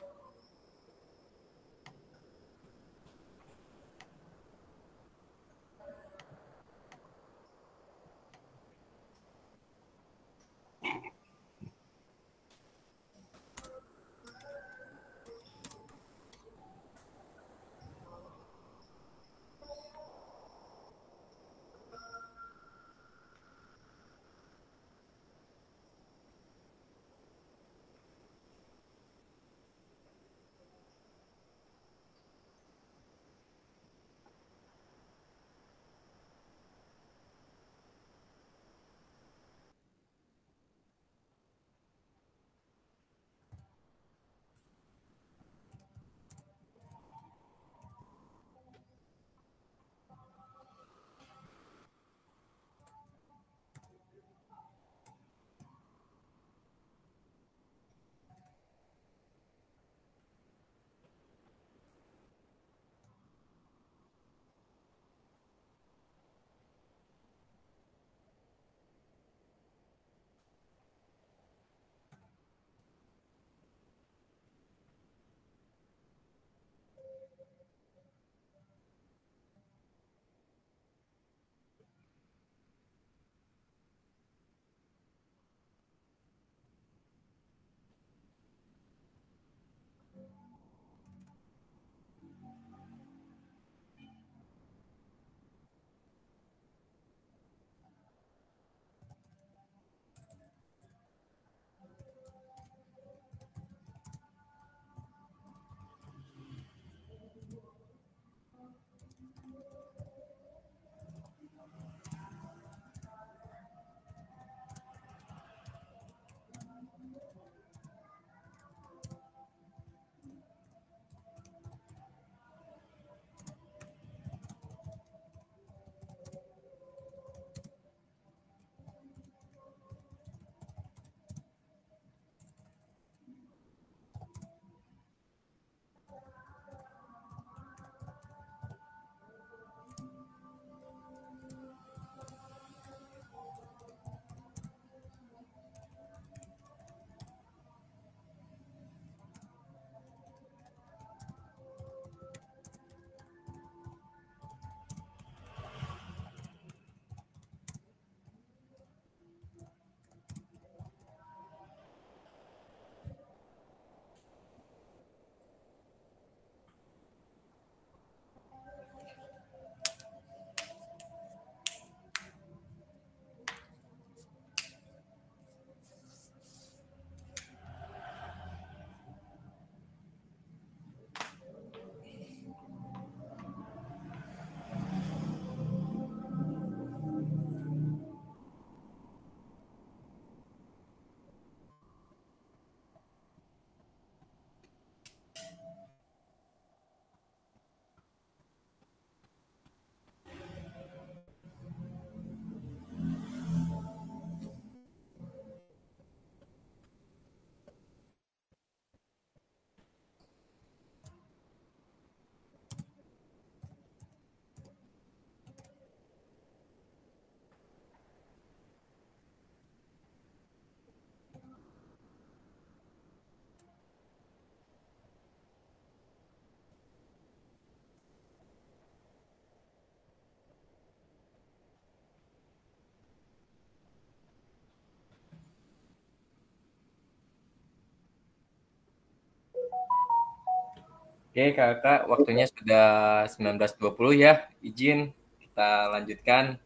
Oke, Kakak, waktunya sudah 19.20 ya. Izin kita lanjutkan.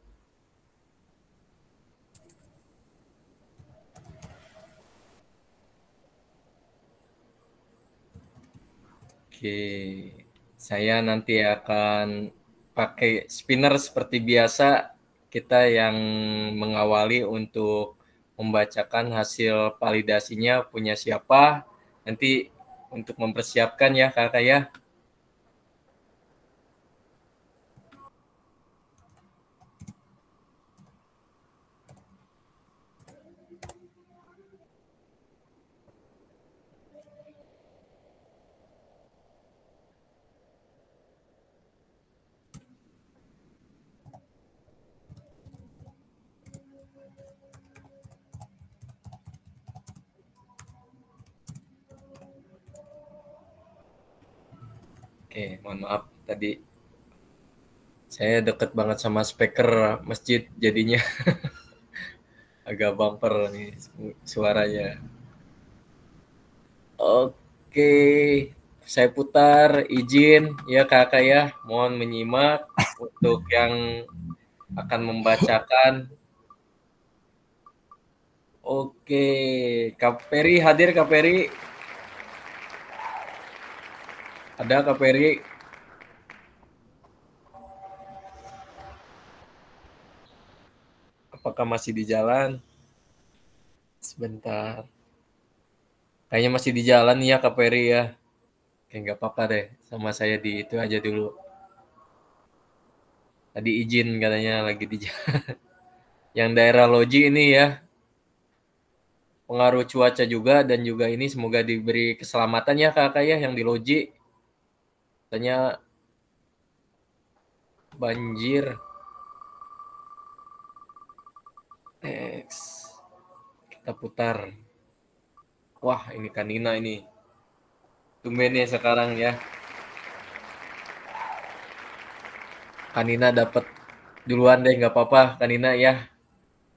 Oke, saya nanti akan pakai spinner seperti biasa. Kita yang mengawali untuk membacakan hasil validasinya punya siapa. Nanti untuk mempersiapkan ya Kakak ya. Oke, mohon maaf tadi saya deket banget sama speaker masjid jadinya agak bumper nih suaranya. Oke, saya putar izin ya Kakak ya, mohon menyimak untuk yang akan membacakan. Oke, Kak Peri hadir, Kak Peri. Ada Kak Peri? Apakah masih di jalan? Sebentar. Kayaknya masih di jalan ya Kak Peri ya. Oke, nggak apa-apa deh. Sama saya di itu aja dulu. Tadi izin katanya lagi di jalan. Yang daerah Loji ini ya. Pengaruh cuaca juga dan juga ini semoga diberi keselamatan ya Kakak ya yang di Loji. Katanya banjir. Next. Kita putar. Wah, ini Kanina ini. Tumbennya sekarang ya. Kanina dapat duluan deh, nggak apa-apa Kanina ya.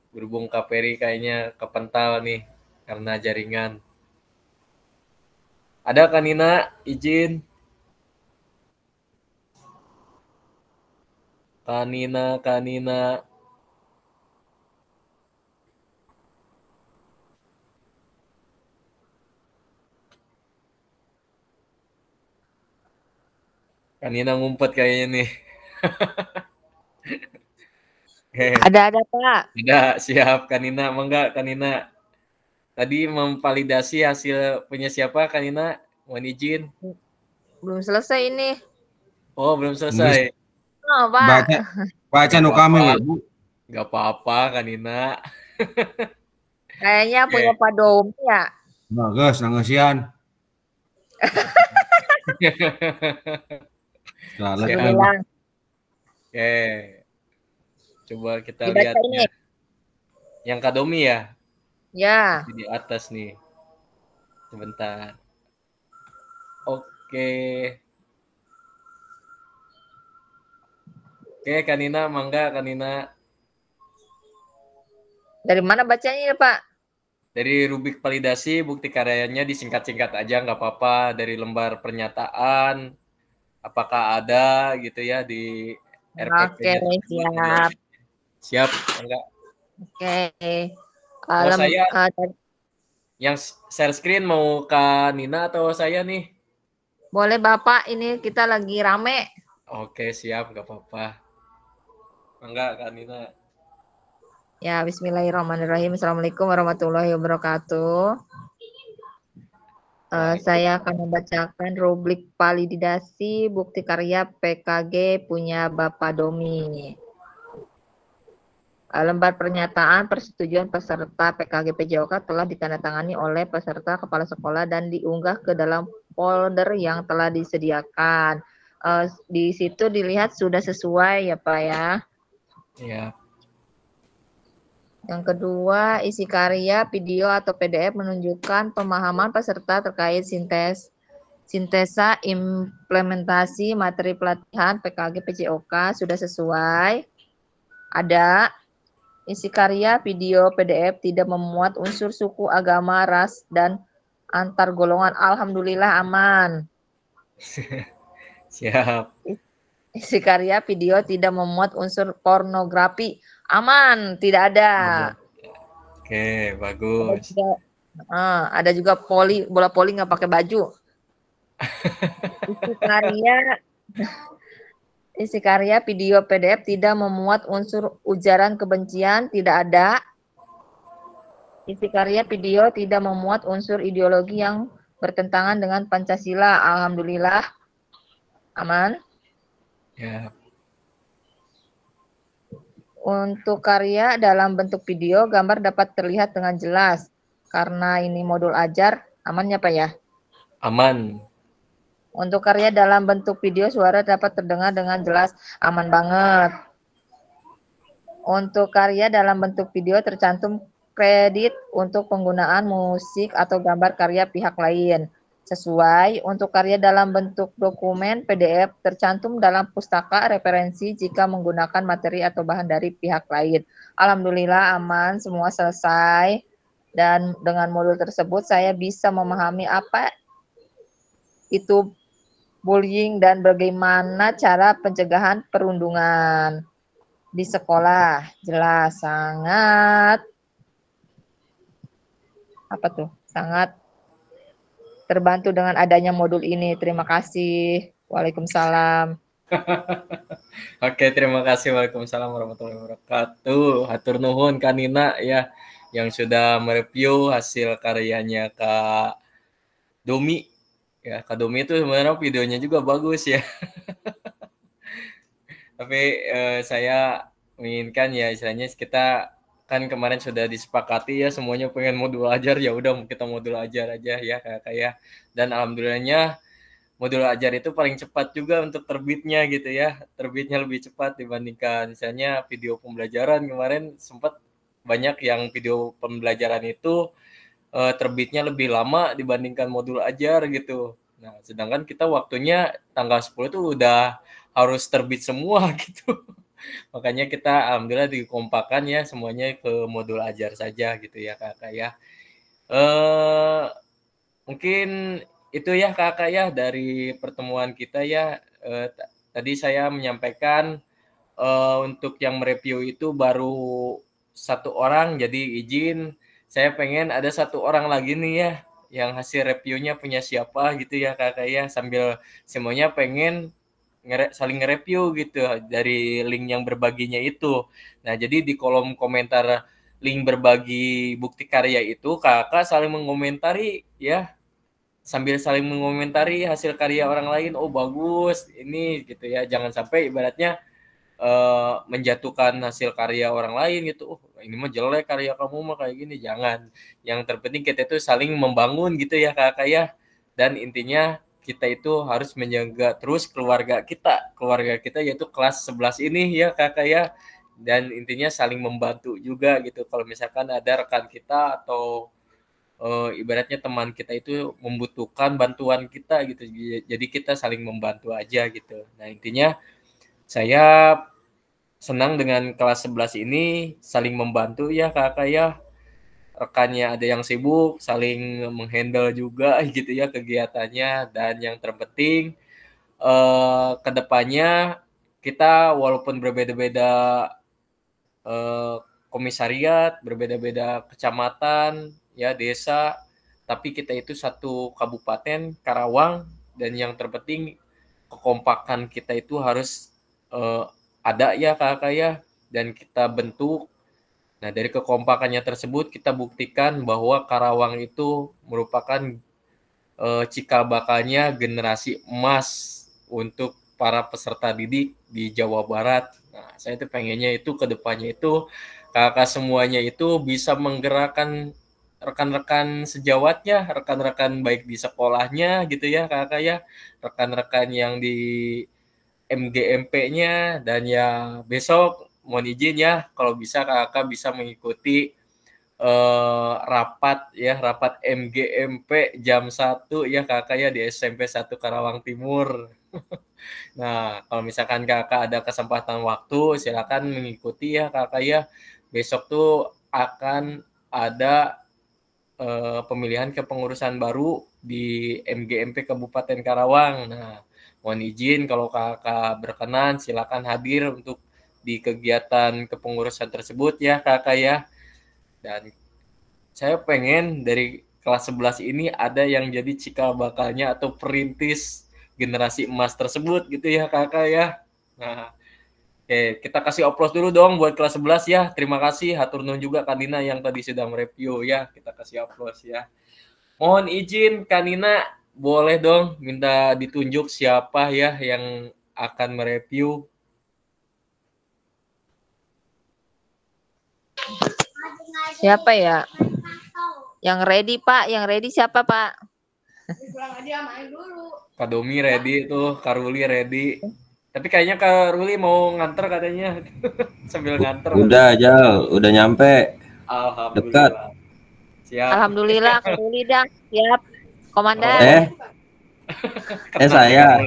Berhubung Kak Peri kayaknya kepental nih karena jaringan. Ada Kanina, izin. Kanina. Kanina ngumpet kayaknya nih. Ada Pak. Ada, siap Kanina. Mangga Kanina. Tadi memvalidasi hasil punya siapa Kanina? Mohon izin. Belum selesai ini. Oh, belum selesai. Oh, Pak. Baca nu kami, Bu. Gak apa-apa Kanina. Kayaknya punya Pak Domi ya. Bagus, nangesian. Alhamdulillah. Oke. Coba kita Dibaca lihat ini. ya. Yang Kadomi ya? Ya. Di atas nih. Sebentar. Oke. Oke, Kanina, mangga Kanina. Dari mana bacanya ya, Pak? Dari rubrik validasi, bukti karyanya disingkat-singkat aja, nggak apa-apa. Dari lembar pernyataan, apakah ada gitu ya di RPP-nya Oke, siap. Siap, enggak? Oke. Kalau saya yang share screen mau Kak Nina atau saya nih? Boleh Bapak, ini kita lagi rame. Oke, siap, nggak apa-apa. Enggak, Kak Nina. Ya, bismillahirrahmanirrahim. Assalamualaikum warahmatullahi wabarakatuh. Saya akan membacakan rubrik validasi bukti karya PKG punya Bapak Domi. Lembar pernyataan persetujuan peserta PKG PJOK telah ditandatangani oleh peserta kepala sekolah dan diunggah ke dalam folder yang telah disediakan. Di situ dilihat sudah sesuai ya Pak ya. Iya. Yang kedua, isi karya, video atau PDF menunjukkan pemahaman peserta terkait sintesa implementasi materi pelatihan PKG PJOK sudah sesuai. Ada. Isi karya, video, PDF tidak memuat unsur suku, agama, ras, dan antar golongan. Alhamdulillah aman. Siap. Isi karya video tidak memuat unsur pornografi. Aman, tidak ada. Oke, Ada bagus. juga, ada juga bola poli nggak pakai baju. Isi karya video PDF tidak memuat unsur ujaran kebencian, tidak ada. Isi karya video tidak memuat unsur ideologi yang bertentangan dengan Pancasila. Alhamdulillah, aman. Ya. Untuk karya dalam bentuk video, gambar dapat terlihat dengan jelas. Karena ini modul ajar, amannya Pak ya? Aman. Untuk karya dalam bentuk video, suara dapat terdengar dengan jelas, aman banget. Untuk karya dalam bentuk video tercantum kredit untuk penggunaan musik atau gambar karya pihak lain. Sesuai. Untuk karya dalam bentuk dokumen PDF tercantum dalam pustaka referensi jika menggunakan materi atau bahan dari pihak lain. Alhamdulillah aman, semua selesai. Dan dengan modul tersebut saya bisa memahami apa itu bullying dan bagaimana cara pencegahan perundungan di sekolah. Jelas, sangat sangat terbantu dengan adanya modul ini. Terima kasih. Waalaikumsalam. Oke, terima kasih. Waalaikumsalam warahmatullahi wabarakatuh. Hatur nuhun Kak Nina ya yang sudah mereview hasil karyanya Kak Domi. Ya, Kak Domi itu sebenarnya videonya juga bagus ya. Tapi saya menginginkan ya istilahnya kita kan kemarin sudah disepakati ya semuanya pengen modul ajar, ya udah kita modul ajar aja ya Kakak ya. Dan alhamdulillahnya modul ajar itu paling cepat juga untuk terbitnya gitu ya. Terbitnya lebih cepat dibandingkan misalnya video pembelajaran. Kemarin sempat banyak yang video pembelajaran itu terbitnya lebih lama dibandingkan modul ajar gitu. Nah, sedangkan kita waktunya tanggal 10 itu udah harus terbit semua gitu. Makanya kita alhamdulillah dikompakan ya semuanya ke modul ajar saja gitu ya Kakak ya. Mungkin itu ya Kakak ya dari pertemuan kita ya. Tadi saya menyampaikan untuk yang mereview itu baru 1 orang, jadi izin saya pengen ada 1 orang lagi nih ya yang hasil reviewnya punya siapa gitu ya Kakak ya, sambil semuanya pengen saling nge-review gitu dari link yang berbaginya itu. Nah, jadi di kolom komentar link berbagi bukti karya itu Kakak saling mengomentari ya, sambil saling mengomentari hasil karya orang lain. Oh bagus ini gitu ya, jangan sampai ibaratnya menjatuhkan hasil karya orang lain gitu. Oh ini mah jelek karya kamu mah kayak gini, jangan. Yang terpenting kita itu saling membangun gitu ya Kakak ya. Dan intinya kita itu harus menjaga terus keluarga kita yaitu kelas 11 ini ya Kakak ya. Dan intinya saling membantu juga gitu. Kalau misalkan ada rekan kita atau ibaratnya teman kita itu membutuhkan bantuan kita gitu. Jadi kita saling membantu aja gitu. Nah, intinya saya senang dengan kelas 11 ini saling membantu ya Kakak ya. Rekannya ada yang sibuk, saling menghandle juga gitu ya kegiatannya. Dan yang terpenting kedepannya kita walaupun berbeda-beda komisariat, berbeda-beda kecamatan, ya desa, tapi kita itu satu kabupaten Karawang. Dan yang terpenting kekompakan kita itu harus ada ya Kakak ya, dan kita bentuk. Nah, dari kekompakannya tersebut kita buktikan bahwa Karawang itu merupakan cikal bakalnya generasi emas untuk para peserta didik di Jawa Barat. Nah, saya itu pengennya itu ke depannya itu Kakak semuanya itu bisa menggerakkan rekan-rekan sejawatnya, rekan-rekan baik di sekolahnya gitu ya Kakak ya, rekan-rekan yang di MGMP-nya, dan ya besok mohon izin ya kalau bisa Kakak bisa mengikuti rapat MGMP jam 1 ya Kakak ya di SMP 1 Karawang Timur. Nah, kalau misalkan Kakak ada kesempatan waktu silakan mengikuti ya Kakak ya. Besok tuh akan ada pemilihan kepengurusan baru di MGMP Kabupaten Karawang. Nah, mohon izin kalau kakak berkenan silakan hadir untuk di kegiatan kepengurusan tersebut ya kakak ya. Dan saya pengen dari kelas 11 ini ada yang jadi cikal bakalnya atau perintis generasi emas tersebut gitu ya kakak ya. Nah, oke, kita kasih aplaus dulu dong buat kelas 11 ya. Terima kasih, hatur nuhun juga Kanina yang tadi sudah mereview ya. Kita kasih aplaus ya. Mohon izin Kanina, boleh dong minta ditunjuk siapa ya yang akan mereview. Siapa ya? Yang ready Pak, yang ready siapa Pak? Kak Domi ready tuh, Kak Ruli ready. Tapi kayaknya Kak Ruli mau nganter katanya. Sambil nganter. Udah aja, udah nyampe. Alhamdulillah. Siap. Alhamdulillah Kak Ruli dah siap. Komandan. Saya.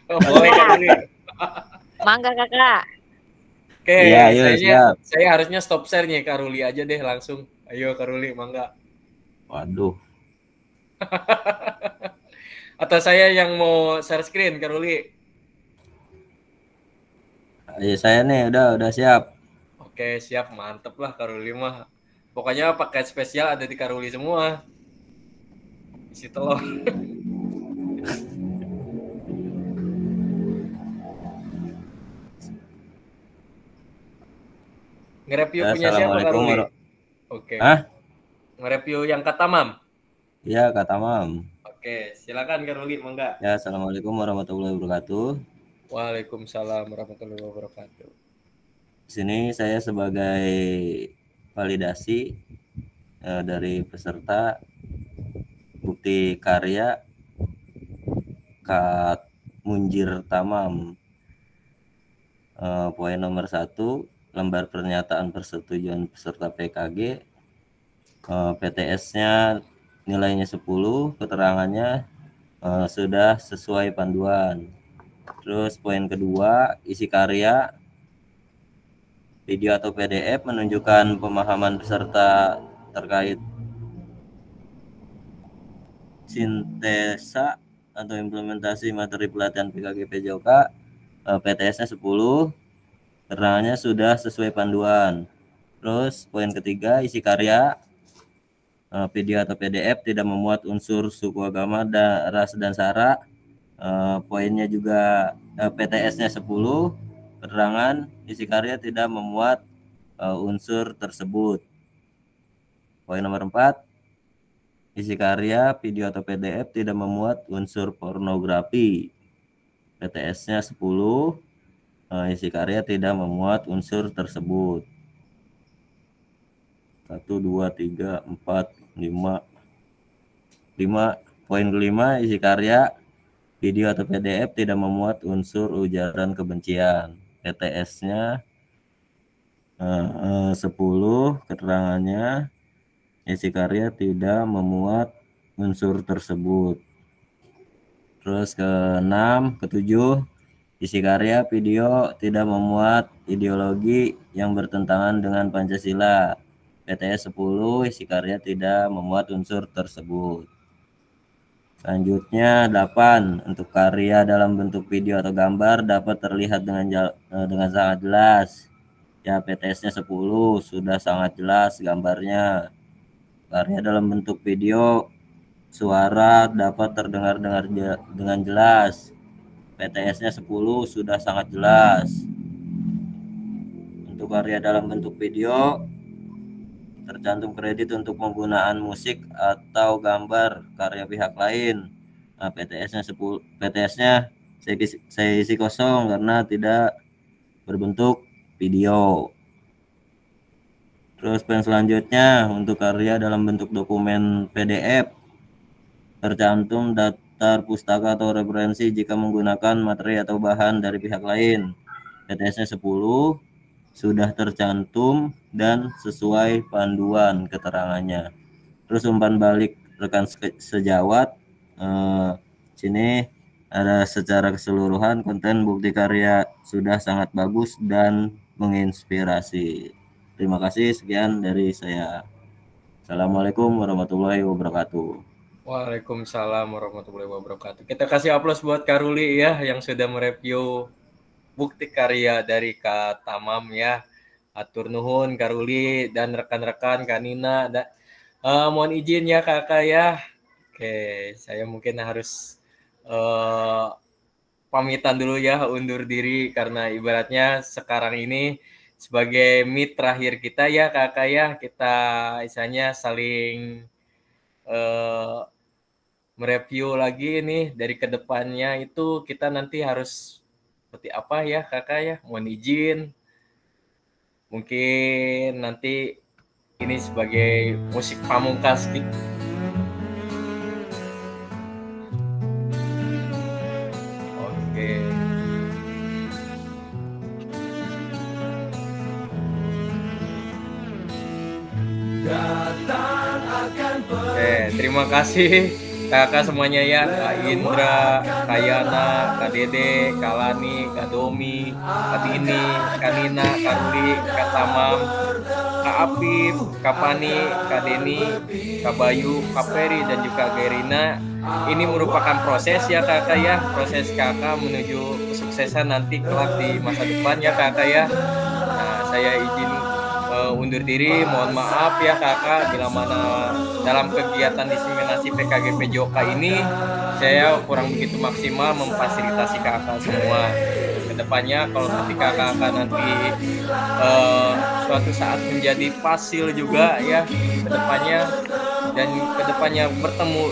Oh, boleh Kak Ruli. Mangga kakak. Oke, iya, siap. Saya harusnya stop share-nya Kak Ruli aja deh langsung. Ayo Kak Ruli, mangga. Waduh. Atau saya yang mau share screen Kak Ruli? Ya, saya nih udah siap. Oke, siap, mantep lah Kak Ruli mah. Pokoknya paket spesial ada di Kak Ruli semua. Isi telur. Nge-review punya siapa Kak Ruli? Oke. Nge-review yang Kak Tamam? Iya, Kak Tamam. Oke, silakan Kak Ruli, mangga. Ya, assalamualaikum warahmatullahi wabarakatuh. Waalaikumsalam warahmatullahi wabarakatuh. Di sini saya sebagai validasi dari peserta bukti karya Kak Munjir Tamam. Poin nomor 1, lembar pernyataan persetujuan peserta PKG, PTS-nya nilainya 10, keterangannya sudah sesuai panduan. Terus poin kedua, isi karya video atau PDF menunjukkan pemahaman peserta terkait sintesa atau implementasi materi pelatihan PKG PJOK, PTS-nya 10, keterangannya sudah sesuai panduan. Terus poin ketiga, isi karya video atau PDF tidak memuat unsur suku, agama, ras dan sara. Poinnya juga PTS-nya 10, keterangan isi karya tidak memuat unsur tersebut. Poin nomor 4, isi karya video atau PDF tidak memuat unsur pornografi. PTS-nya 10, isi karya tidak memuat unsur tersebut. 1, 2, 3, 4, 5. Poin kelima, isi karya video atau PDF tidak memuat unsur ujaran kebencian. PTS-nya 10, keterangannya isi karya tidak memuat unsur tersebut. Terus ketujuh, isi karya video tidak memuat ideologi yang bertentangan dengan Pancasila. PTS 10, isi karya tidak memuat unsur tersebut. Selanjutnya 8, untuk karya dalam bentuk video atau gambar dapat terlihat dengan sangat jelas. Ya, PTS-nya 10, sudah sangat jelas gambarnya. Karya dalam bentuk video, suara dapat terdengar dengan jelas. PTS-nya 10, sudah sangat jelas. Untuk karya dalam bentuk video, tercantum kredit untuk penggunaan musik atau gambar karya pihak lain. Nah, PTS-nya 10, PTS-nya saya isi kosong karena tidak berbentuk video. Terus poin selanjutnya, untuk karya dalam bentuk dokumen PDF, tercantum daftar pustaka atau referensi jika menggunakan materi atau bahan dari pihak lain. PTS-nya 10, sudah tercantum dan sesuai panduan keterangannya. Terus umpan balik rekan sejawat, sini ada secara keseluruhan konten bukti karya sudah sangat bagus dan menginspirasi. Terima kasih, sekian dari saya. Assalamualaikum warahmatullahi wabarakatuh. Waalaikumsalam warahmatullahi wabarakatuh. Kita kasih aplaus buat Kak Ruli ya yang sudah mereview bukti karya dari Kak Tamam ya. Atur nuhun Kak Ruli dan rekan-rekan Kak Nina. Mohon izin ya Kakak ya. Oke, saya mungkin harus pamitan dulu ya, undur diri karena ibaratnya sekarang ini sebagai meet terakhir kita ya Kakak ya. Kita isanya saling mereview lagi nih dari kedepannya itu kita nanti harus seperti apa ya Kakak ya. Mohon izin. Mungkin nanti ini sebagai musik pamungkas gitu. Oke. Terima kasih kakak semuanya ya, Kak Indra, Kak Yana, Kak Dede, Kak Lani, Kak Domi, Kak Tini, Kak Nina, Kak Ruli, Kak Tamam, Kak Apip, Kak Pani, Kak Deni, Kak Bayu, Kak Peri, dan juga Kak Gerina. Ini merupakan proses ya kakak ya, proses kakak menuju kesuksesan nanti kelak di masa depan ya kakak ya. Nah, saya izin undur diri, mohon maaf ya kakak bila mana dalam kegiatan diseminasi PKG PJOK ini saya kurang begitu maksimal memfasilitasi kakak semua. Kedepannya kalau ketika kakak nanti suatu saat menjadi fasil juga ya kedepannya, dan kedepannya bertemu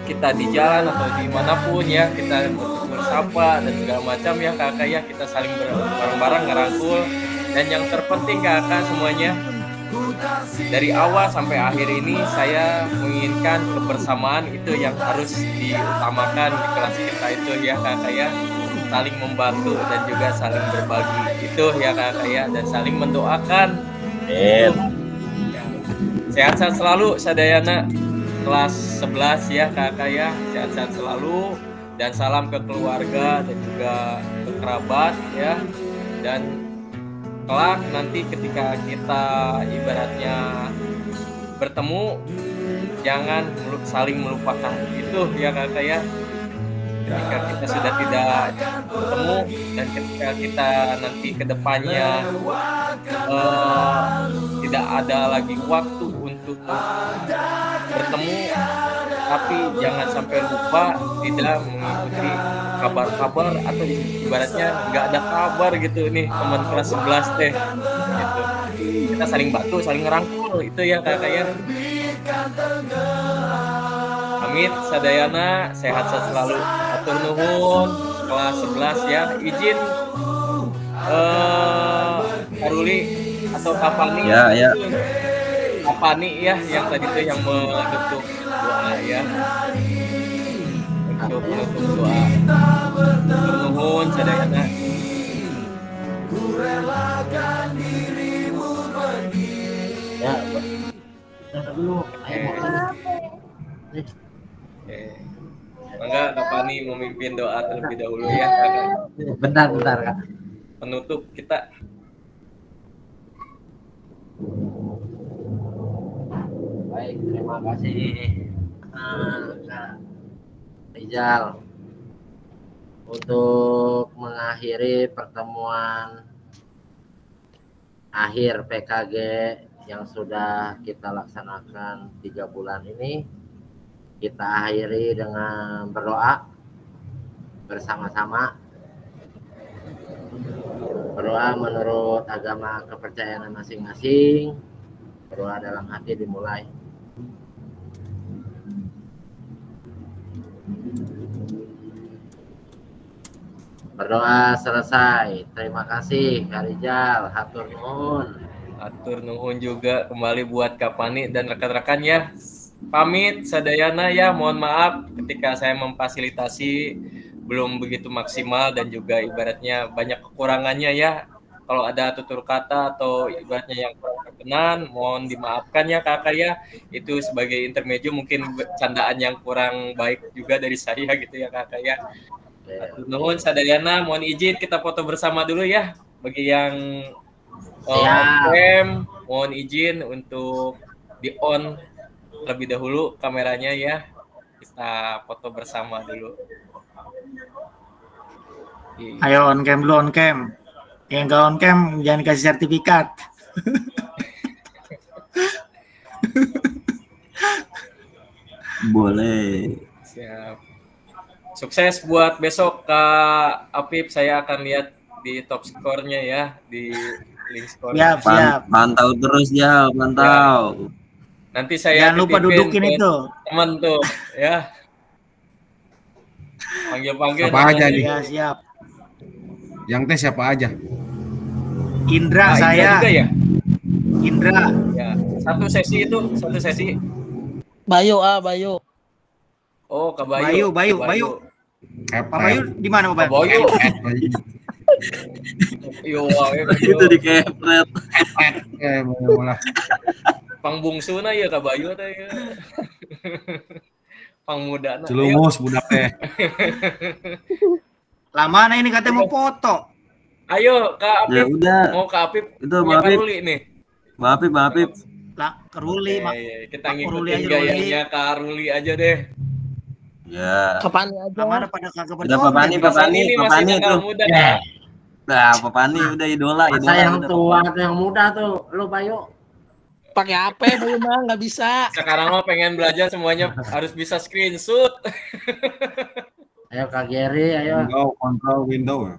kita di jalan atau dimanapun ya, kita bersapa dan segala macam ya kakak ya, kita saling bareng-bareng ngerangkul. Dan yang terpenting kakak semuanya, dari awal sampai akhir ini saya menginginkan kebersamaan itu yang harus diutamakan di kelas kita itu ya kakak ya. Saling membantu dan juga saling berbagi itu ya kakak ya, dan saling mendoakan. Sehat-sehat selalu Sadayana kelas 11 ya kakak ya, sehat-sehat selalu dan salam ke keluarga dan juga ke kerabat ya. Dan kelak nanti ketika kita ibaratnya bertemu jangan saling melupakan itu ya kakak ya. Ketika kita sudah tidak bertemu dan ketika kita nanti kedepannya tidak ada lagi waktu untuk bertemu, tapi jangan sampai lupa tidak mengikuti kabar-kabar atau ibaratnya nggak ada kabar gitu nih teman kelas 11 teh gitu. Kita saling bantu, saling ngerangkul itu ya kakak ya. Pamit Sadayana, sehat selalu. Atur nuhun kelas 11 ya. Izin Karuli atau Kapani ya. Kapani ya yang tadi tuh yang menutup doa ya. Untuk menutup doa. Atur nuhun Sadayana. Ya, dulu. Mangga Kak Pani memimpin doa terlebih dahulu ya kakak. Bentar Kak. Penutup kita. Baik, terima kasih Kak Rizal untuk mengakhiri pertemuan akhir PKG yang sudah kita laksanakan 3 bulan ini. Kita akhiri dengan berdoa bersama-sama. Berdoa menurut agama kepercayaan masing-masing. Berdoa dalam hati dimulai. Berdoa selesai. Terima kasih Kak Rizal. Hatur nuhun. Hatur nuhun juga kembali buat Kak Pani dan rekan-rekan ya. Pamit Sadayana ya, mohon maaf ketika saya memfasilitasi belum begitu maksimal dan juga ibaratnya banyak kekurangannya ya. Kalau ada tutur kata atau ibaratnya yang kurang berkenan, mohon dimaafkan ya kakak ya. Itu sebagai intermezzo mungkin candaan yang kurang baik juga dari saya gitu ya kakak ya. Nuhun Sadayana, mohon izin kita foto bersama dulu ya. Bagi yang mohon izin untuk di on terlebih dahulu kameranya ya. Kita foto bersama dulu. Ayo on cam dulu, on cam. Yang nggak on cam jangan kasih sertifikat. Boleh. Siap. Sukses buat besok Kak Apip. Saya akan lihat di top skornya ya, di link skor. Siap. Pantau terus ya, pantau. Nanti saya jangan lupa dudukin itu. Teman tuh ya. Panggil-panggil. Apa aja nih? Ya, siap. Yang tes siapa aja? Indra, Indra saya. juga ya? Indra. Ya, satu sesi. Bayu. Oh, Kak Bayu. Bayu. Pak Bayu di mana Pak Kak Bayu. Yo, Itu dikepret. Malah. Pang bungsuna ya Kak Bayu teh ya. Pang mudana. Celumus budak teh. Lama ini katanya mau foto. Ayo Kak Apip. Ya udah. Mau Kak Apip. Itu punya Bang Apip. Karuli nih. Bang Apip. Lah, Ruli, Mak. Kita Ruli ngikutin aja, gayanya Kak Ruli aja deh. Ya. Kapan aja? Lama ada pada kagak Udah Pak Pani Ini masih tuh. muda. Ya, Nah, Pak Pani udah idola. masa yang udah. tua atau yang muda tuh, lu Bayu. Pakai HP Bayu mah nggak bisa. Sekarang mah pengen belajar semuanya harus bisa screenshot. Ayo Kak Geri, ayo. Control window.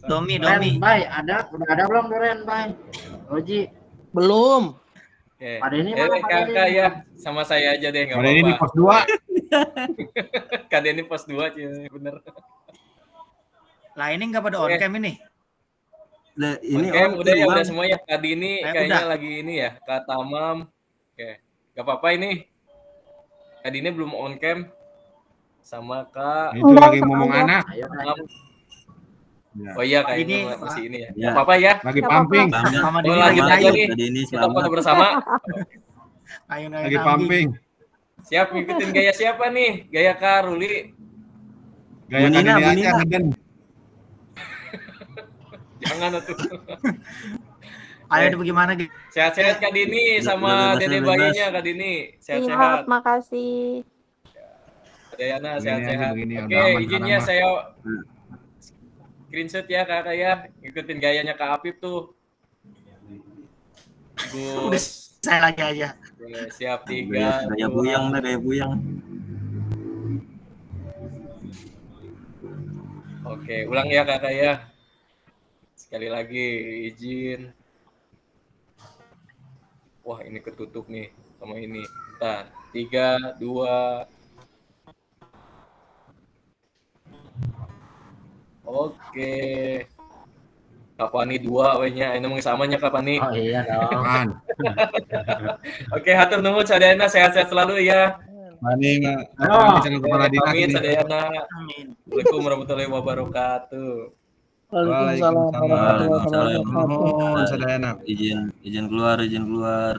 Domi. Ren, Bay, udah ada belum Ren, Bay? Roji, Belum. Oke. Pak Denny mana, Pak Kakak Denny? ya, sama saya aja deh, nggak Ada ini di apa-apa. pos 2. Kak Denny pos 2 sih, bener. Lah ini nggak pada on cam ini. Nah, ini Oke, udah ya, Bang. udah semuanya. Kak Dini kayaknya udah. lagi ini ya, Kak Tamam. Oke, nggak apa-apa ini. Kak Dini belum on cam. Sama Kak Itu lagi ngomong anak. Ayo, Bay. Tamam. Ya. Oh iya, kayaknya Ini, masih ini ya. Ya. Nggak apa-apa ya. Lagi pumping. Mama Oh, Dini lanjut lagi aja ayo. nih. Tadi ini Kita foto selamat. bersama. Ayo Lagi pumping. Siap, ngikutin gaya siapa nih? Gaya Kak Ruli. Gaya Bu Nina, kaki Bu aja Nina. ngeden. Jangan atuh. Ayo itu bagaimana gitu. Sehat-sehat Kak Dini sama Bebas, Dede bebas. bayinya Kak Dini. Sehat-sehat. makasih. Dayana Begini sehat-sehat. aja, begini, Oke, udah aman, izinnya aman. saya screenshot ya Kakak ya. Ikutin gayanya Kak Apip tuh. Udah Gus. saya lagi aja. Oke, siap Gaya 3. buyang deh, gaya buyang. Oke, ulang ya Kakak ya. Sekali lagi izin. Wah, ini ketutup nih sama ini. Bentar. 3, 2. Oke. Kapani 2 we-nya. Ini mung samanya Kapani. Oh iya dong. Man. Oke, hatur nuhun Sadayana, sehat-sehat selalu ya. Mani Oh. channel kepala dinas Pamit ini. Sadayana. Amin. Assalamualaikum warahmatullahi wabarakatuh. Waalaikumsalam warahmatullahi Waalaikumsalam. wabarakatuh. Mohon sadayana. Izin keluar.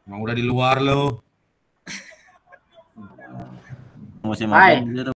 Emang udah di luar lo. Musim Hai. apa?